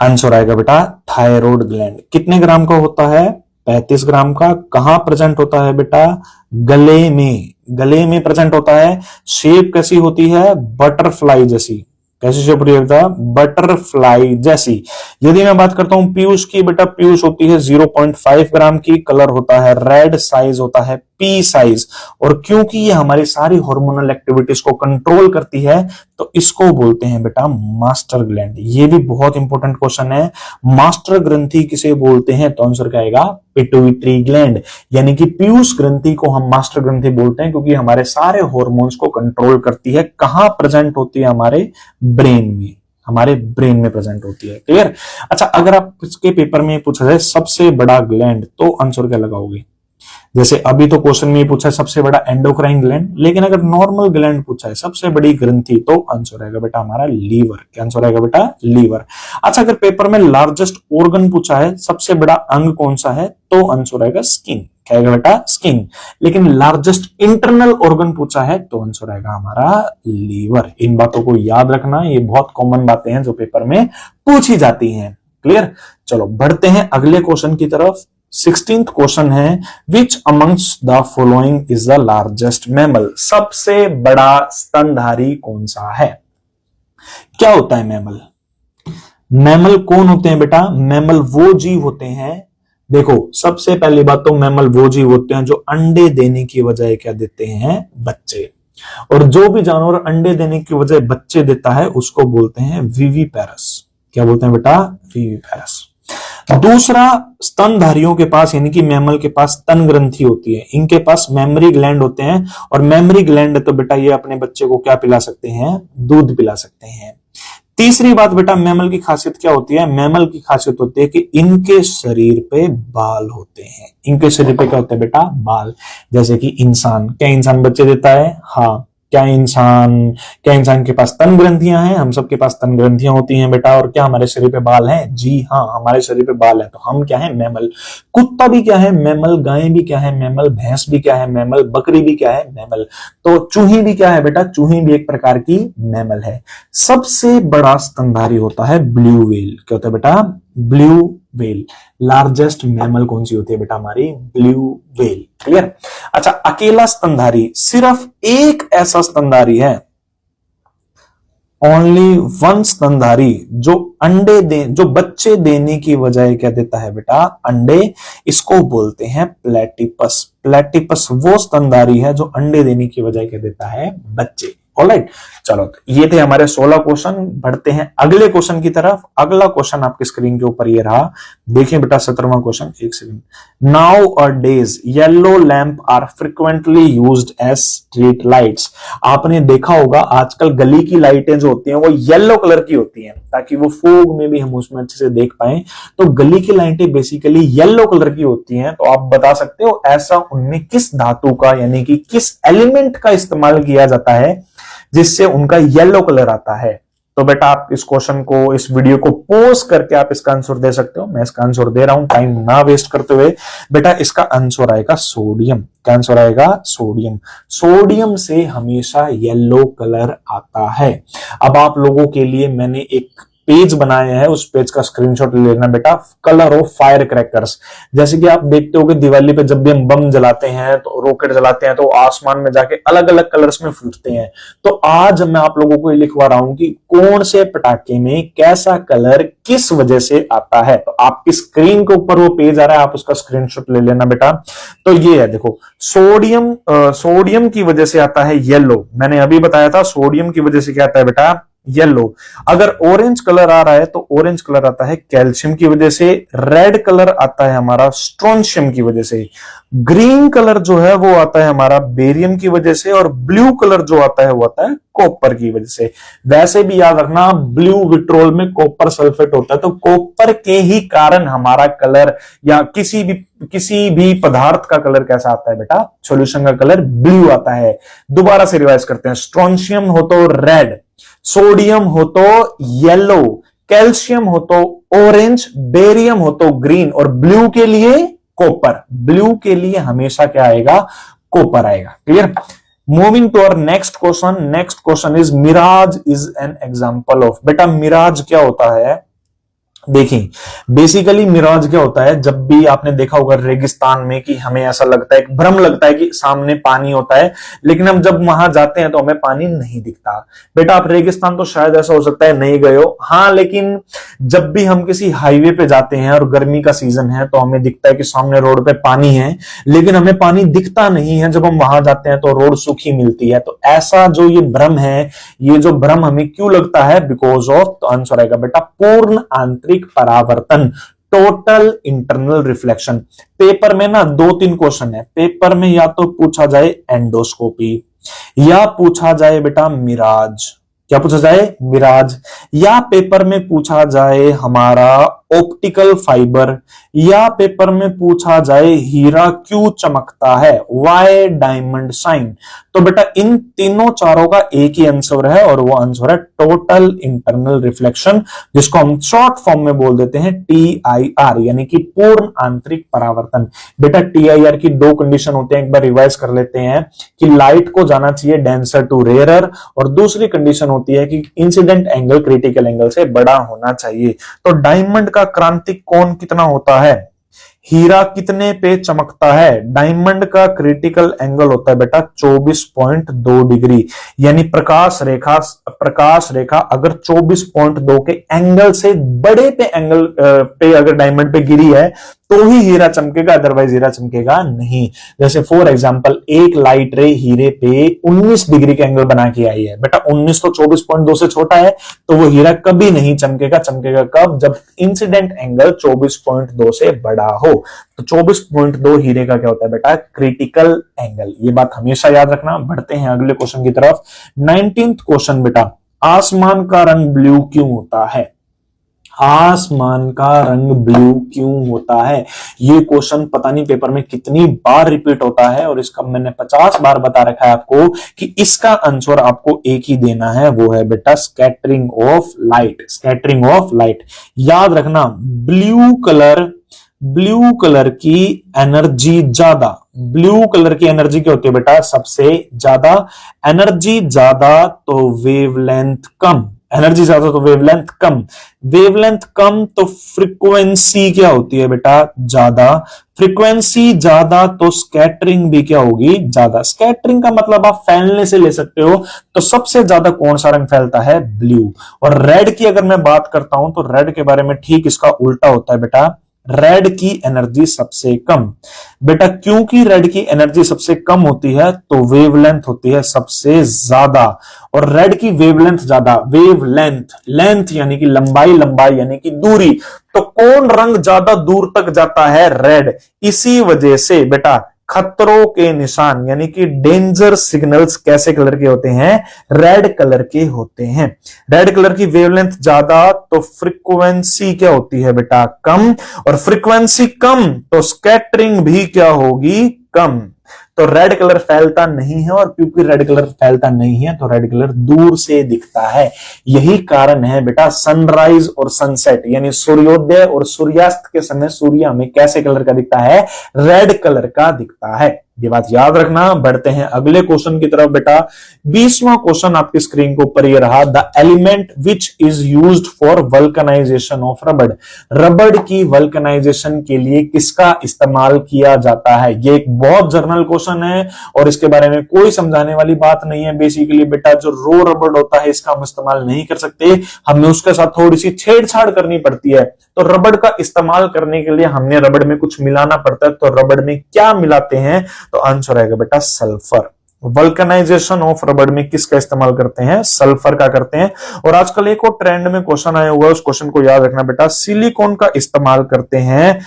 आंसर आएगा बेटा थायराइड ग्लैंड। कितने ग्राम का होता है? 35 ग्राम का। कहां प्रेजेंट होता है बेटा? गले में। गले में प्रेजेंट होता है। शेप कैसी होती है? बटरफ्लाई जैसी। कैसी शेप होती है? बटरफ्लाई जैसी। यदि मैं बात करता हूं पीयूष की, बेटा पीयूष होती है 0.5 ग्राम की, कलर होता है रेड, साइज होता है पी साइज। और क्योंकि ये हमारी सारी हार्मोनल एक्टिविटीज को कंट्रोल करती है तो इसको बोलते हैं बेटा मास्टर ग्लैंड। ये भी बहुत इंपॉर्टेंट क्वेश्चन है। मास्टर ग्रंथि किसे बोलते हैं? तो आंसर क्या आएगा? Pituitary gland. यानी कि पीयूष ग्रंथि को हम मास्टर ग्रंथि बोलते हैं क्योंकि हमारे सारे हार्मोन्स को कंट्रोल करती है। कहां प्रेजेंट होती है? हमारे ब्रेन में, हमारे ब्रेन में प्रेजेंट होती है। क्लियर? अच्छा, अगर आप इसके पेपर में पूछा जाए सबसे बड़ा ग्लैंड तो आंसर क्या लगाओगे? जैसे अभी तो क्वेश्चन में पूछा है सबसे बड़ा एंडोक्राइन ग्लैंड, लेकिन अगर नॉर्मल ग्लैंड पूछा है सबसे बड़ी ग्रंथि तो आंसर रहेगा बेटा हमारा लीवर। क्या आंसर रहेगा बेटा? लीवर। अच्छा, अगर पेपर में लार्जेस्ट ऑर्गन पूछा है, सबसे बड़ा अंग कौन सा है, तो आंसर रहेगा स्किन। क्या आएगा बेटा? स्किन। लेकिन लार्जेस्ट इंटरनल ऑर्गन पूछा है तो आंसर रहेगा हमारा लीवर। इन बातों को याद रखना, ये बहुत कॉमन बातें हैं जो पेपर में पूछी जाती हैं। क्लियर? चलो बढ़ते हैं अगले क्वेश्चन की तरफ। 16th क्वेश्चन है, विच amongst the following is the largest mammal. सबसे बड़ा स्तनधारी कौन सा है? क्या होता है मैमल? मैमल कौन होते हैं बेटा? मैमल वो जीव होते हैं देखो सबसे पहली बात तो मैमल वो जीव होते हैं जो अंडे देने की बजाय क्या देते हैं, बच्चे। और जो भी जानवर अंडे देने की बजाय बच्चे देता है उसको बोलते हैं विविपेरस। क्या बोलते हैं बेटा, विविपेरस। दूसरा, स्तनधारियों के पास यानी कि मैमल के पास स्तन ग्रंथि होती है, इनके पास मेमरी ग्लैंड होते हैं, और मेमरी ग्लैंड तो बेटा ये अपने बच्चे को क्या पिला सकते हैं, दूध पिला सकते हैं। तीसरी बात बेटा, मैमल की खासियत क्या होती है, मैमल की खासियत होती है कि इनके शरीर पे बाल होते हैं। इनके शरीर पे क्या होता है बेटा, बाल। जैसे कि इंसान, क्या इंसान बच्चे देता है, हाँ। क्या इंसान के पास स्तन ग्रंथियां हैं, हम सबके पास स्तन ग्रंथियां होती हैं बेटा। और क्या हमारे शरीर पे बाल हैं, जी हाँ, हमारे शरीर पे बाल है। तो हम क्या है, मैमल। कुत्ता भी क्या है, मैमल। गाय भी क्या है, मैमल। भैंस भी क्या है, मैमल। बकरी भी क्या है, मैमल। तो चूही भी क्या है बेटा, चूही भी एक प्रकार की मैमल है। सबसे बड़ा स्तनधारी होता है ब्लू व्हेल। क्या होता है बेटा, ब्लू व्हेल। लार्जेस्ट मैमल कौन सी होती है बेटा, हमारी ब्लू व्हेल। क्लियर। अच्छा, अकेला स्तनधारी, सिर्फ एक ऐसा स्तनधारी है, ओनली वन स्तनधारी जो जो बच्चे देने की बजाय क्या देता है बेटा, अंडे। इसको बोलते हैं प्लेटिपस। प्लेटिपस वो स्तनधारी है जो अंडे देने की बजाय क्या देता है, बच्चे। ऑलराइट, चलो तो ये थे हमारे 16 क्वेश्चन। बढ़ते हैं अगले क्वेश्चन की तरफ। अगला क्वेश्चन आपकी स्क्रीन के ऊपर ये रहा, देखिए बेटा 17वां क्वेश्चन। एक second. Nowadays yellow lamp are frequently used as street lights. आपने देखा होगा आजकल गली की लाइटें जो होती हैं वो येलो कलर की होती हैं, ताकि वो फोग में भी हम उसमें अच्छे से देख पाए। तो गली की लाइटें बेसिकली येलो कलर की होती हैं। तो आप बता सकते हो ऐसा उनमें किस धातु का यानी कि किस एलिमेंट का इस्तेमाल किया जाता है जिससे उनका येलो कलर आता है। तो बेटा आप इस क्वेश्चन को, इस वीडियो को पॉज करके आप इसका आंसर दे सकते हो। मैं इसका आंसर दे रहा हूं टाइम ना वेस्ट करते हुए। बेटा इसका आंसर आएगा सोडियम। क्या आंसर आएगा, सोडियम। सोडियम से हमेशा येलो कलर आता है। अब आप लोगों के लिए मैंने एक पेज बनाया है, उस पेज का स्क्रीनशॉट ले लेना बेटा। Colour of fire crackers. जैसे कि आप देखते हो कि दिवाली पे जब भी हम बम जलाते हैं, तो रॉकेट जलाते हैं, तो आसमान में जाके अलग अलग कलर्स में फूटते हैं। तो आज मैं आप लोगों को ये लिखवा रहा हूं कि कौन से पटाखे में कैसा कलर किस वजह से आता है। तो आपकी स्क्रीन के ऊपर वो पेज आ रहा है, आप उसका स्क्रीनशॉट ले लेना बेटा। तो ये है, देखो सोडियम की वजह से आता है येलो। मैंने अभी बताया था सोडियम की वजह से क्या आता है बेटा, येलो। अगर ऑरेंज कलर आ रहा है तो ऑरेंज कलर आता है कैल्शियम की वजह से। रेड कलर आता है हमारा स्ट्रोंशियम की वजह से। ग्रीन कलर जो है वो आता है हमारा बेरियम की वजह से। और ब्लू कलर जो आता है वो आता है कॉपर की वजह से। वैसे भी याद रखना, ब्लू विट्रोल में कॉपर सल्फेट होता है, तो कॉपर के ही कारण हमारा कलर या किसी भी पदार्थ का कलर कैसा आता है बेटा, सॉल्यूशन का कलर ब्लू आता है। दोबारा से रिवाइज करते हैं। स्ट्रोंशियम हो तो रेड, सोडियम हो तो येलो, कैल्शियम हो तो ऑरेंज, बेरियम हो तो ग्रीन, और ब्लू के लिए कॉपर। ब्लू के लिए हमेशा क्या आएगा, कॉपर आएगा। Clear. Moving to our next question. Next question is mirage is an example of. बेटा मिराज क्या होता है, देखिए बेसिकली मिराज क्या होता है, जब भी आपने देखा होगा रेगिस्तान में कि हमें ऐसा लगता है, भ्रम लगता है कि सामने पानी होता है, लेकिन हम जब वहां जाते हैं तो हमें पानी नहीं दिखता। बेटा आप रेगिस्तान तो शायद ऐसा हो सकता है नहीं गए हो, हाँ, लेकिन जब भी हम किसी हाईवे पे जाते हैं और गर्मी का सीजन है तो हमें दिखता है कि सामने रोड पे पानी है, लेकिन हमें पानी दिखता नहीं है। जब हम वहां जाते हैं तो रोड सूखी मिलती है। तो ऐसा जो ये भ्रम है, ये जो भ्रम हमें क्यों लगता है, बिकॉज ऑफ, तो आंसर आएगा बेटा पूर्ण आंतरिक परावर्तन, टोटल इंटरनल रिफ्लेक्शन। पेपर में ना 2-3 क्वेश्चन है। पेपर में या तो पूछा जाए एंडोस्कोपी, या पूछा जाए बेटा मिराज। क्या पूछा जाए, मिराज। या पेपर में पूछा जाए हमारा ऑप्टिकल फाइबर, या पेपर में पूछा जाए हीरा क्यों चमकता है, वाई डायमंड साइन। तो बेटा इन तीनों चारों का एक ही आंसर है, और वो आंसर है टोटल इंटरनल रिफ्लेक्शन, जिसको हम शॉर्ट फॉर्म में बोल देते हैं TIR, यानी कि पूर्ण आंतरिक परावर्तन। बेटा TIR की 2 कंडीशन होते हैं, एक बार रिवाइज कर लेते हैं कि लाइट को जाना चाहिए डेंसर टू रेयरर, और दूसरी कंडीशन होती है कि इंसिडेंट एंगल क्रिटिकल एंगल से बड़ा होना चाहिए। तो डायमंड का क्रांतिक कोण कितना होता है, हीरा कितने पे चमकता है? डायमंड का क्रिटिकल एंगल होता है बेटा 24.2 डिग्री, यानी प्रकाश रेखा अगर 24.2 के एंगल से बड़े पे एंगल पे अगर डायमंड पे गिरी है तो ही हीरा चमकेगा, अदरवाइज हीरा चमकेगा नहीं। जैसे फॉर एग्जांपल एक लाइट रे हीरे पे 19 डिग्री का एंगल बना के आई है बेटा, 19 तो 24.2 से छोटा है, तो वो हीरा कभी नहीं चमकेगा। चमकेगा कब? जब इंसिडेंट एंगल 24.2 से बड़ा हो। तो 24.2 हीरे का क्या होता है बेटा? Critical angle. ये बात हमेशा याद रखना। बढ़ते हैं अगले क्वेश्चन की तरफ। 19th क्वेश्चन बेटा, आसमान का रंग ब्लू क्यों होता है? आसमान का रंग ब्लू क्यों होता है? ये क्वेश्चन पता नहीं पेपर में कितनी बार रिपीट होता है, और इसका मैंने 50 बार बता रखा है आपको कि इसका आंसर आपको एक ही देना है, वो है बेटा scattering of light. Scattering of light याद रखना। ब्लू कलर की एनर्जी ज्यादा, ब्लू कलर की एनर्जी क्या होती है बेटा? सबसे ज्यादा। एनर्जी ज्यादा तो वेवलेंथ कम, एनर्जी ज्यादा तो वेवलेंथ कम, वेवलेंथ कम तो फ्रीक्वेंसी क्या होती है बेटा? ज्यादा। फ्रीक्वेंसी ज्यादा तो स्कैटरिंग भी क्या होगी? ज्यादा। स्कैटरिंग का मतलब आप फैलने से ले सकते हो, तो सबसे ज्यादा कौन सा रंग फैलता है? ब्लू। और रेड की अगर मैं बात करता हूं तो रेड के बारे में ठीक इसका उल्टा होता है बेटा, रेड की एनर्जी सबसे कम। बेटा क्योंकि रेड की एनर्जी सबसे कम होती है तो वेवलेंथ होती है सबसे ज्यादा, और रेड की वेवलेंथ ज्यादा। लेंथ यानी कि लंबाई, यानी कि दूरी। तो कौन रंग ज्यादा दूर तक जाता है? रेड। इसी वजह से बेटा खतरों के निशान यानी कि डेंजर सिग्नल्स कैसे कलर के होते हैं? रेड कलर के होते हैं। रेड कलर की वेवलेंथ ज्यादा तो फ्रीक्वेंसी क्या होती है बेटा? कम, और फ्रीक्वेंसी कम तो स्कैटरिंग भी क्या होगी? कम। तो रेड कलर फैलता नहीं है, और क्योंकि रेड कलर फैलता नहीं है तो रेड कलर दूर से दिखता है। यही कारण है बेटा सनराइज और सनसेट यानी सूर्योदय और सूर्यास्त के समय सूर्य हमें कैसे कलर का दिखता है? रेड कलर का दिखता है। ये बात याद रखना। बढ़ते हैं अगले क्वेश्चन की तरफ बेटा। 20वां क्वेश्चन आपकी स्क्रीन के ऊपर ये रहा, the element which is used for vulcanization of रबड़। रबड़ की वल्कनाइजेशन के लिए किसका इस्तेमाल किया जाता है? ये एक बहुत जर्नल क्वेश्चन है और इसके बारे में कोई समझाने वाली बात नहीं है। बेसिकली बेटा जो रो रबड़ होता है इसका हम इस्तेमाल नहीं कर सकते, हमें उसके साथ थोड़ी सी छेड़छाड़ करनी पड़ती है। तो रबड़ का इस्तेमाल करने के लिए हमने रबड़ में कुछ मिलाना पड़ता है। तो रबड़ में क्या मिलाते हैं? तो आंसर आएगा बेटा सल्फर। वल्कनाइजेशन ऑफ रबड़ में किसका इस्तेमाल करते हैं? सल्फर का करते हैं। और आजकल एक और ट्रेंड में क्वेश्चन आया हुआ है, उस क्वेश्चन को याद रखना बेटा। सिलिकॉन का इस्तेमाल करते हैं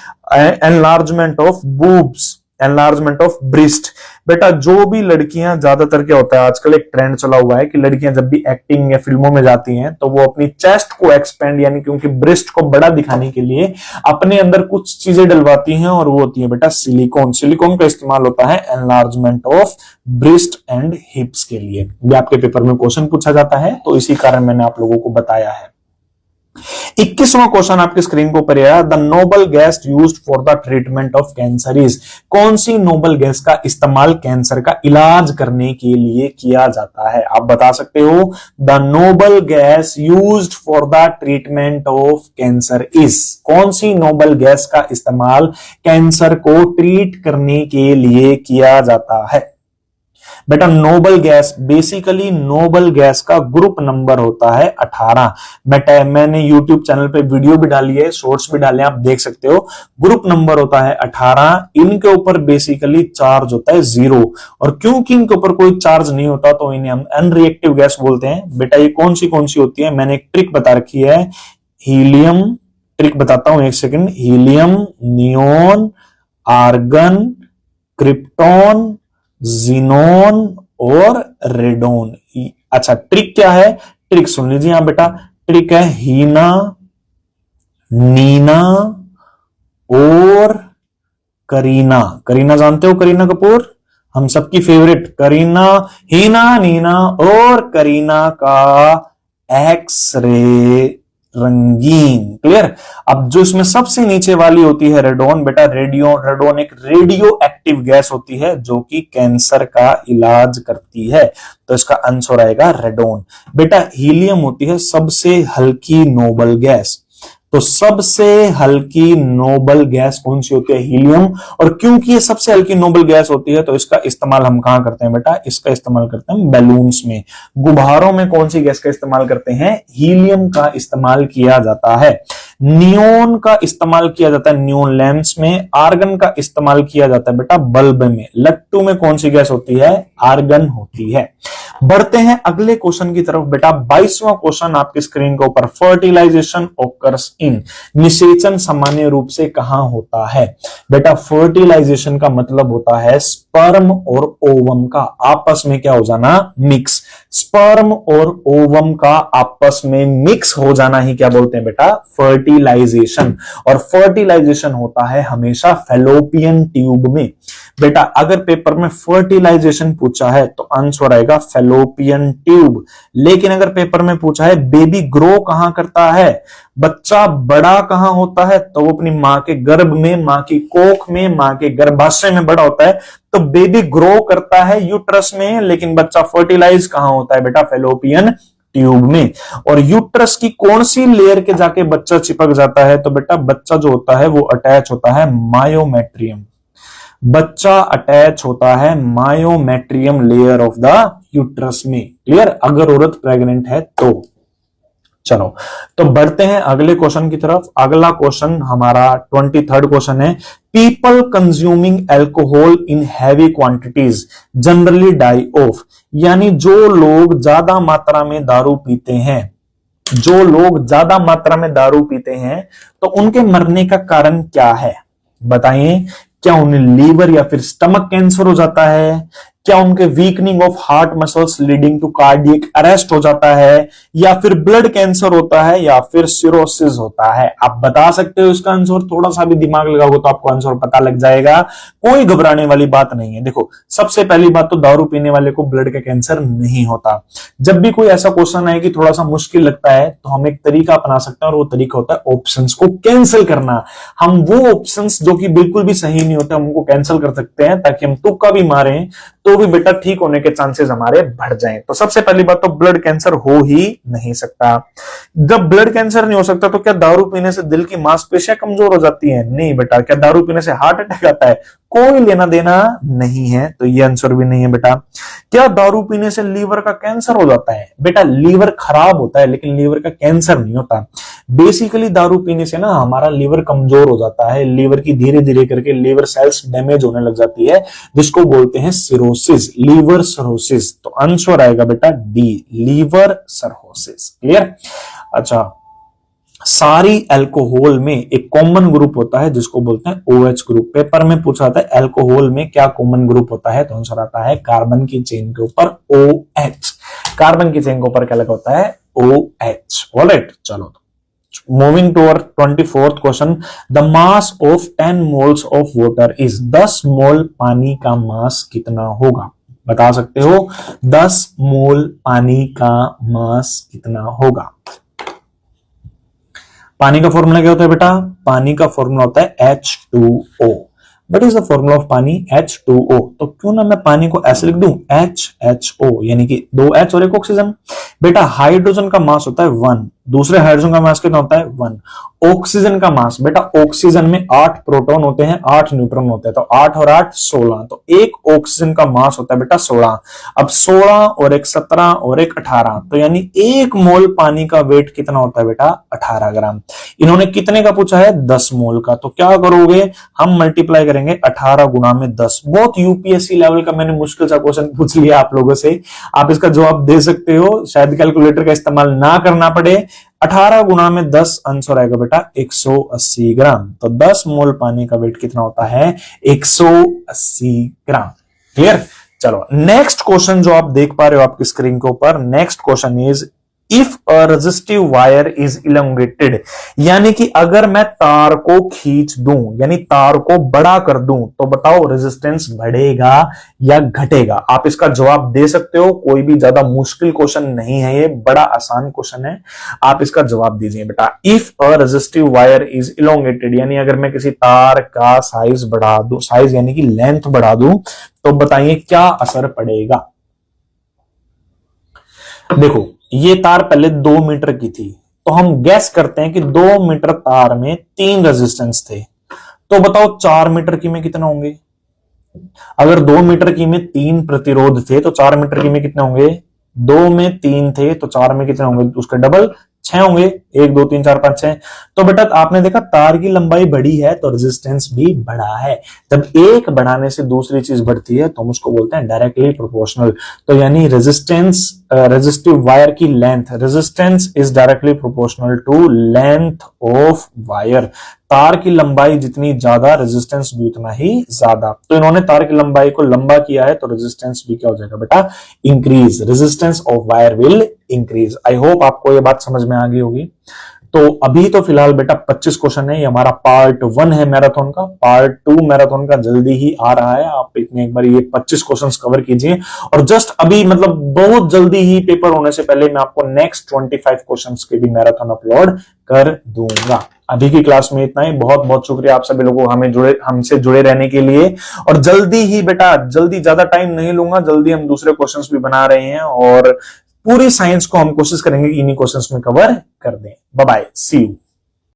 enlargement of boobs, enlargement of breast. बेटा जो भी लड़कियां, ज्यादातर क्या होता है आजकल एक ट्रेंड चला हुआ है कि लड़कियां जब भी एक्टिंग या फिल्मों में जाती हैं तो वो अपनी चेस्ट को एक्सपेंड यानी कि उनकी ब्रिस्ट को बड़ा दिखाने के लिए अपने अंदर कुछ चीजें डलवाती हैं, और वो होती है बेटा सिलिकॉन। सिलिकॉन का इस्तेमाल होता है एनलार्जमेंट ऑफ ब्रिस्ट एंड हिप्स के लिए। ये आपके पेपर में क्वेश्चन पूछा जाता है, तो इसी कारण मैंने आप लोगों को बताया है। 21वां क्वेश्चन आपकी स्क्रीन को ऊपर है, the noble gas used for the treatment of cancer is. कौन सी नोबल गैस का इस्तेमाल कैंसर का इलाज करने के लिए किया जाता है? आप बता सकते हो। The noble gas used for the treatment of cancer is. कौन सी नोबल गैस का इस्तेमाल कैंसर को ट्रीट करने के लिए किया जाता है? बेटा noble gas, basically noble gas का ग्रुप नंबर होता है 18। बेटा मैंने यूट्यूब चैनल पे वीडियो भी डाली है, शॉर्ट्स भी डाले, आप देख सकते हो। ग्रुप नंबर होता है 18। इनके ऊपर बेसिकली चार्ज होता है 0, और क्योंकि इनके ऊपर कोई चार्ज नहीं होता तो इन्हें हम अनरिएक्टिव गैस बोलते हैं। बेटा ये कौन सी होती है? मैंने एक ट्रिक बता रखी है, हीलियम। ट्रिक बताता हूं, एक second. Helium, neon, argon, krypton, xenon और रेडोन। अच्छा ट्रिक क्या है? ट्रिक सुन लीजिए यहां बेटा। ट्रिक है हीना, नीना और करीना। करीना जानते हो? करीना कपूर, हम सबकी फेवरेट करीना। हीना, नीना और करीना का एक्स रे रंगीन। क्लियर? अब जो इसमें सबसे नीचे वाली होती है रेडोन, बेटा रेडोन एक रेडियो एक्टिव गैस होती है जो कि कैंसर का इलाज करती है। तो इसका आंसर आएगा रेडोन। बेटा हीलियम होती है सबसे हल्की नोबल गैस। तो सबसे हल्की नोबल गैस कौन सी होती है? हीलियम। और क्योंकि ये सबसे हल्की नोबल गैस होती है तो इसका इस्तेमाल हम कहां करते हैं बेटा? इसका इस्तेमाल करते हैं बैलून्स में। गुब्बारों में कौन सी गैस का इस्तेमाल करते हैं? हीलियम का इस्तेमाल किया जाता है। नियोन का इस्तेमाल किया जाता है नियोन लैंप्स में। आर्गन का इस्तेमाल किया जाता है बेटा बल्ब में। लट्टू में कौन सी गैस होती है? आर्गन होती है। बढ़ते हैं अगले क्वेश्चन की तरफ बेटा। 22वां क्वेश्चन आपकी स्क्रीन के ऊपर। फर्टिलाइजेशन ऑकर्स इन, निषेचन सामान्य रूप से कहां होता है? बेटा फर्टिलाइजेशन का मतलब होता है स्पर्म और ओवम का आपस में क्या हो जाना? मिक्स। स्पर्म और ओवम का आपस में मिक्स हो जाना ही क्या बोलते हैं बेटा? फर्टिलाइजेशन। और फर्टिलाइजेशन होता है हमेशा फैलोपियन ट्यूब में। बेटा अगर पेपर में फर्टिलाइजेशन पूछा है तो आंसर आएगा फैलोपियन ट्यूब। लेकिन अगर पेपर में पूछा है बेबी ग्रो कहां करता है, बच्चा बड़ा कहां होता है, तो वो अपनी मां के गर्भ में, मां की कोख में, मां के गर्भाशय में बड़ा होता है। तो बेबी ग्रो करता है यूट्रस में, लेकिन बच्चा फर्टिलाइज कहां होता है बेटा? फैलोपियन ट्यूब में। और यूट्रस की कौन सी लेयर के जाके बच्चा चिपक जाता है? तो बेटा बच्चा जो होता है वो अटैच होता है मायोमेट्रियम। बच्चा अटैच होता है myometrium layer of the uterus में। क्लियर? अगर औरत प्रेग्नेंट है तो। चलो तो बढ़ते हैं अगले क्वेश्चन की तरफ। अगला क्वेश्चन हमारा 23rd क्वेश्चन है। People consuming alcohol in heavy quantities generally die of, यानी जो लोग ज्यादा मात्रा में दारू पीते हैं, जो लोग ज्यादा मात्रा में दारू पीते हैं तो उनके मरने का कारण क्या है? बताइए। क्या उन्हें लीवर या फिर स्टमक कैंसर हो जाता है? क्या उनके weakening of heart muscles leading to cardiac arrest हो जाता है? या फिर ब्लड कैंसर होता है? या फिर सिरोसिस होता है? आप बता सकते हो इसका आंसर। थोड़ा सा भी दिमाग लगाओगे तो आपको आंसर पता लग जाएगा। कोई घबराने वाली बात नहीं है। देखो सबसे पहली बात तो दारू पीने वाले को ब्लड का कैंसर नहीं होता। जब भी कोई ऐसा क्वेश्चन आए कि थोड़ा सा मुश्किल लगता है तो हम एक तरीका अपना सकते हैं और वो तरीका होता है ऑप्शंस को कैंसिल करना। हम वो ऑप्शंस जो कि बिल्कुल भी सही नहीं होते हम उनको कैंसिल कर सकते हैं ताकि हम तुक्का भी मारें तो भी बेटा ठीक होने के चांसेस हमारे बढ़ जाएं। तो सबसे पहली बात तो ब्लड कैंसर हो ही नहीं सकता। जब ब्लड कैंसर नहीं हो सकता तो क्या दारू पीने से दिल की मांसपेशियां कमजोर हो जाती हैं? नहीं बेटा। क्या दारू पीने से हार्ट अटैक आता है? कोई लेना देना नहीं है। तो ये आंसर भी नहीं है बेटा। क्या दारू पीने से लीवर का कैंसर हो जाता है? बेटा लीवर खराब होता है लेकिन लीवर का कैंसर नहीं होता। बेसिकली दारू पीने से ना हमारा लीवर कमजोर हो जाता है। लीवर की धीरे धीरे करके लीवर सेल्स डैमेज होने लग जाती है जिसको बोलते हैं सिरोसिस, लीवर सिरोसिस। तो आंसर आएगा बेटा डी, लीवर सिरोसिस। क्लियर? अच्छा, सारी अल्कोहल में एक कॉमन ग्रुप होता है जिसको बोलते हैं OH ग्रुप। पेपर में पूछा जाता है अल्कोहल में क्या कॉमन ग्रुप होता है? तो आंसर आता है कार्बन की चेन के ऊपर OH। कार्बन की चेन के ऊपर क्या लगा होता है? OH। ऑलराइट, चलो moving to our 24th question. The mass of 10 moles of water is, 10 mole पानी का मास कितना होगा? बता सकते हो 10 मोल पानी का मास कितना होगा? पानी का फॉर्मूला क्या होता है बेटा? पानी का फॉर्मूला होता है H2O। What is the formula of पानी? H2O। तो क्यों ना मैं पानी को ऐसे लिख दूं HHO, यानी कि 2 H और 1 ऑक्सीजन। बेटा हाइड्रोजन का मास होता है 1, दूसरे हाइड्रोजन का मास कितना होता है? 1। ऑक्सीजन का मास, बेटा ऑक्सीजन में 8 प्रोटॉन होते हैं, 8 न्यूट्रॉन होते हैं, तो 8 और 8 16। तो एक ऑक्सीजन का मास होता है बेटा 16। अब 16 और 1 17 और 1 18, तो यानी 1 मोल पानी का वेट कितना होता है बेटा? 18 ग्राम। इन्होंने कितने का पूछा है? 10 मोल का। तो क्या करोगे? हम मल्टीप्लाई करेंगे 18 गुना में 10। बहुत यूपीएससी लेवल का मैंने मुश्किल सा क्वेश्चन पूछ लिया आप लोगों से। आप इसका जवाब दे सकते हो, शायद कैलकुलेटर का इस्तेमाल ना करना पड़े। 18 गुना में 10, आंसर आएगा बेटा 180 ग्राम। तो 10 मोल पानी का वेट कितना होता है? 180 ग्राम। क्लियर? चलो नेक्स्ट क्वेश्चन जो आप देख पा रहे हो आपकी स्क्रीन के ऊपर, next question is if a resistive wire is elongated, यानी कि अगर मैं तार को खींच दूं यानी तार को बड़ा कर दूं तो बताओ रेजिस्टेंस बढ़ेगा या घटेगा? आप इसका जवाब दे सकते हो। कोई भी ज्यादा मुश्किल क्वेश्चन नहीं है, ये बड़ा आसान क्वेश्चन है। आप इसका जवाब दीजिए बेटा। If a resistive wire is elongated, यानी अगर मैं किसी तार का साइज बढ़ा दूं, साइज यानी कि लेंथ बढ़ा दूं, तो बताइए क्या असर पड़ेगा? देखो ये तार पहले 2 मीटर की थी, तो हम गैस करते हैं कि 2 मीटर तार में 3 रेजिस्टेंस थे, तो बताओ 4 मीटर की में कितने होंगे? अगर 2 मीटर की में 3 प्रतिरोध थे तो 4 मीटर की में कितने होंगे? 2 में 3 थे तो 4 में कितने होंगे? उसका डबल 6 होंगे। 1 2 3 4 5 6। तो बेटा आपने देखा तार की लंबाई बढ़ी है तो रेजिस्टेंस भी बढ़ा है। जब एक बढ़ाने से दूसरी चीज बढ़ती है तो हम उसको बोलते हैं डायरेक्टली प्रोपोर्शनल। तो यानी रेजिस्टेंस, रेजिस्टिव वायर की length, resistance is directly proportional to length of wire. तार की लंबाई जितनी ज्यादा रेजिस्टेंस भी उतना ही ज्यादा। तो इन्होंने तार की लंबाई को लंबा किया है तो रेजिस्टेंस भी क्या हो जाएगा बेटा? Increase. Resistance of wire will increase. I hope आपको ये बात समझ में आ गई होगी। तो अभी तो फिलहाल बेटा 25 क्वेश्चन है, ये हमारा पार्ट 1 है मैराथन का। पार्ट 2 मैराथन का जल्दी ही आ रहा है। आप इतने एक बार ये 25 क्वेश्चंस कवर कीजिए और जस्ट अभी मतलब बहुत जल्दी ही पेपर होने से पहले मैं आपको नेक्स्ट 25 क्वेश्चंस के भी मैराथन अपलोड कर दूंगा। अभी की क्लास में इतना ही। बहुत बहुत शुक्रिया आप सभी लोगों हमसे जुड़े रहने के लिए। और जल्दी ही बेटा, जल्दी ज्यादा टाइम नहीं लूंगा, जल्दी हम दूसरे क्वेश्चंस भी बना रहे हैं और पूरी साइंस को हम कोशिश करेंगे कि इन्हीं क्वेश्चंस में कवर कर दें। Bye bye, see you.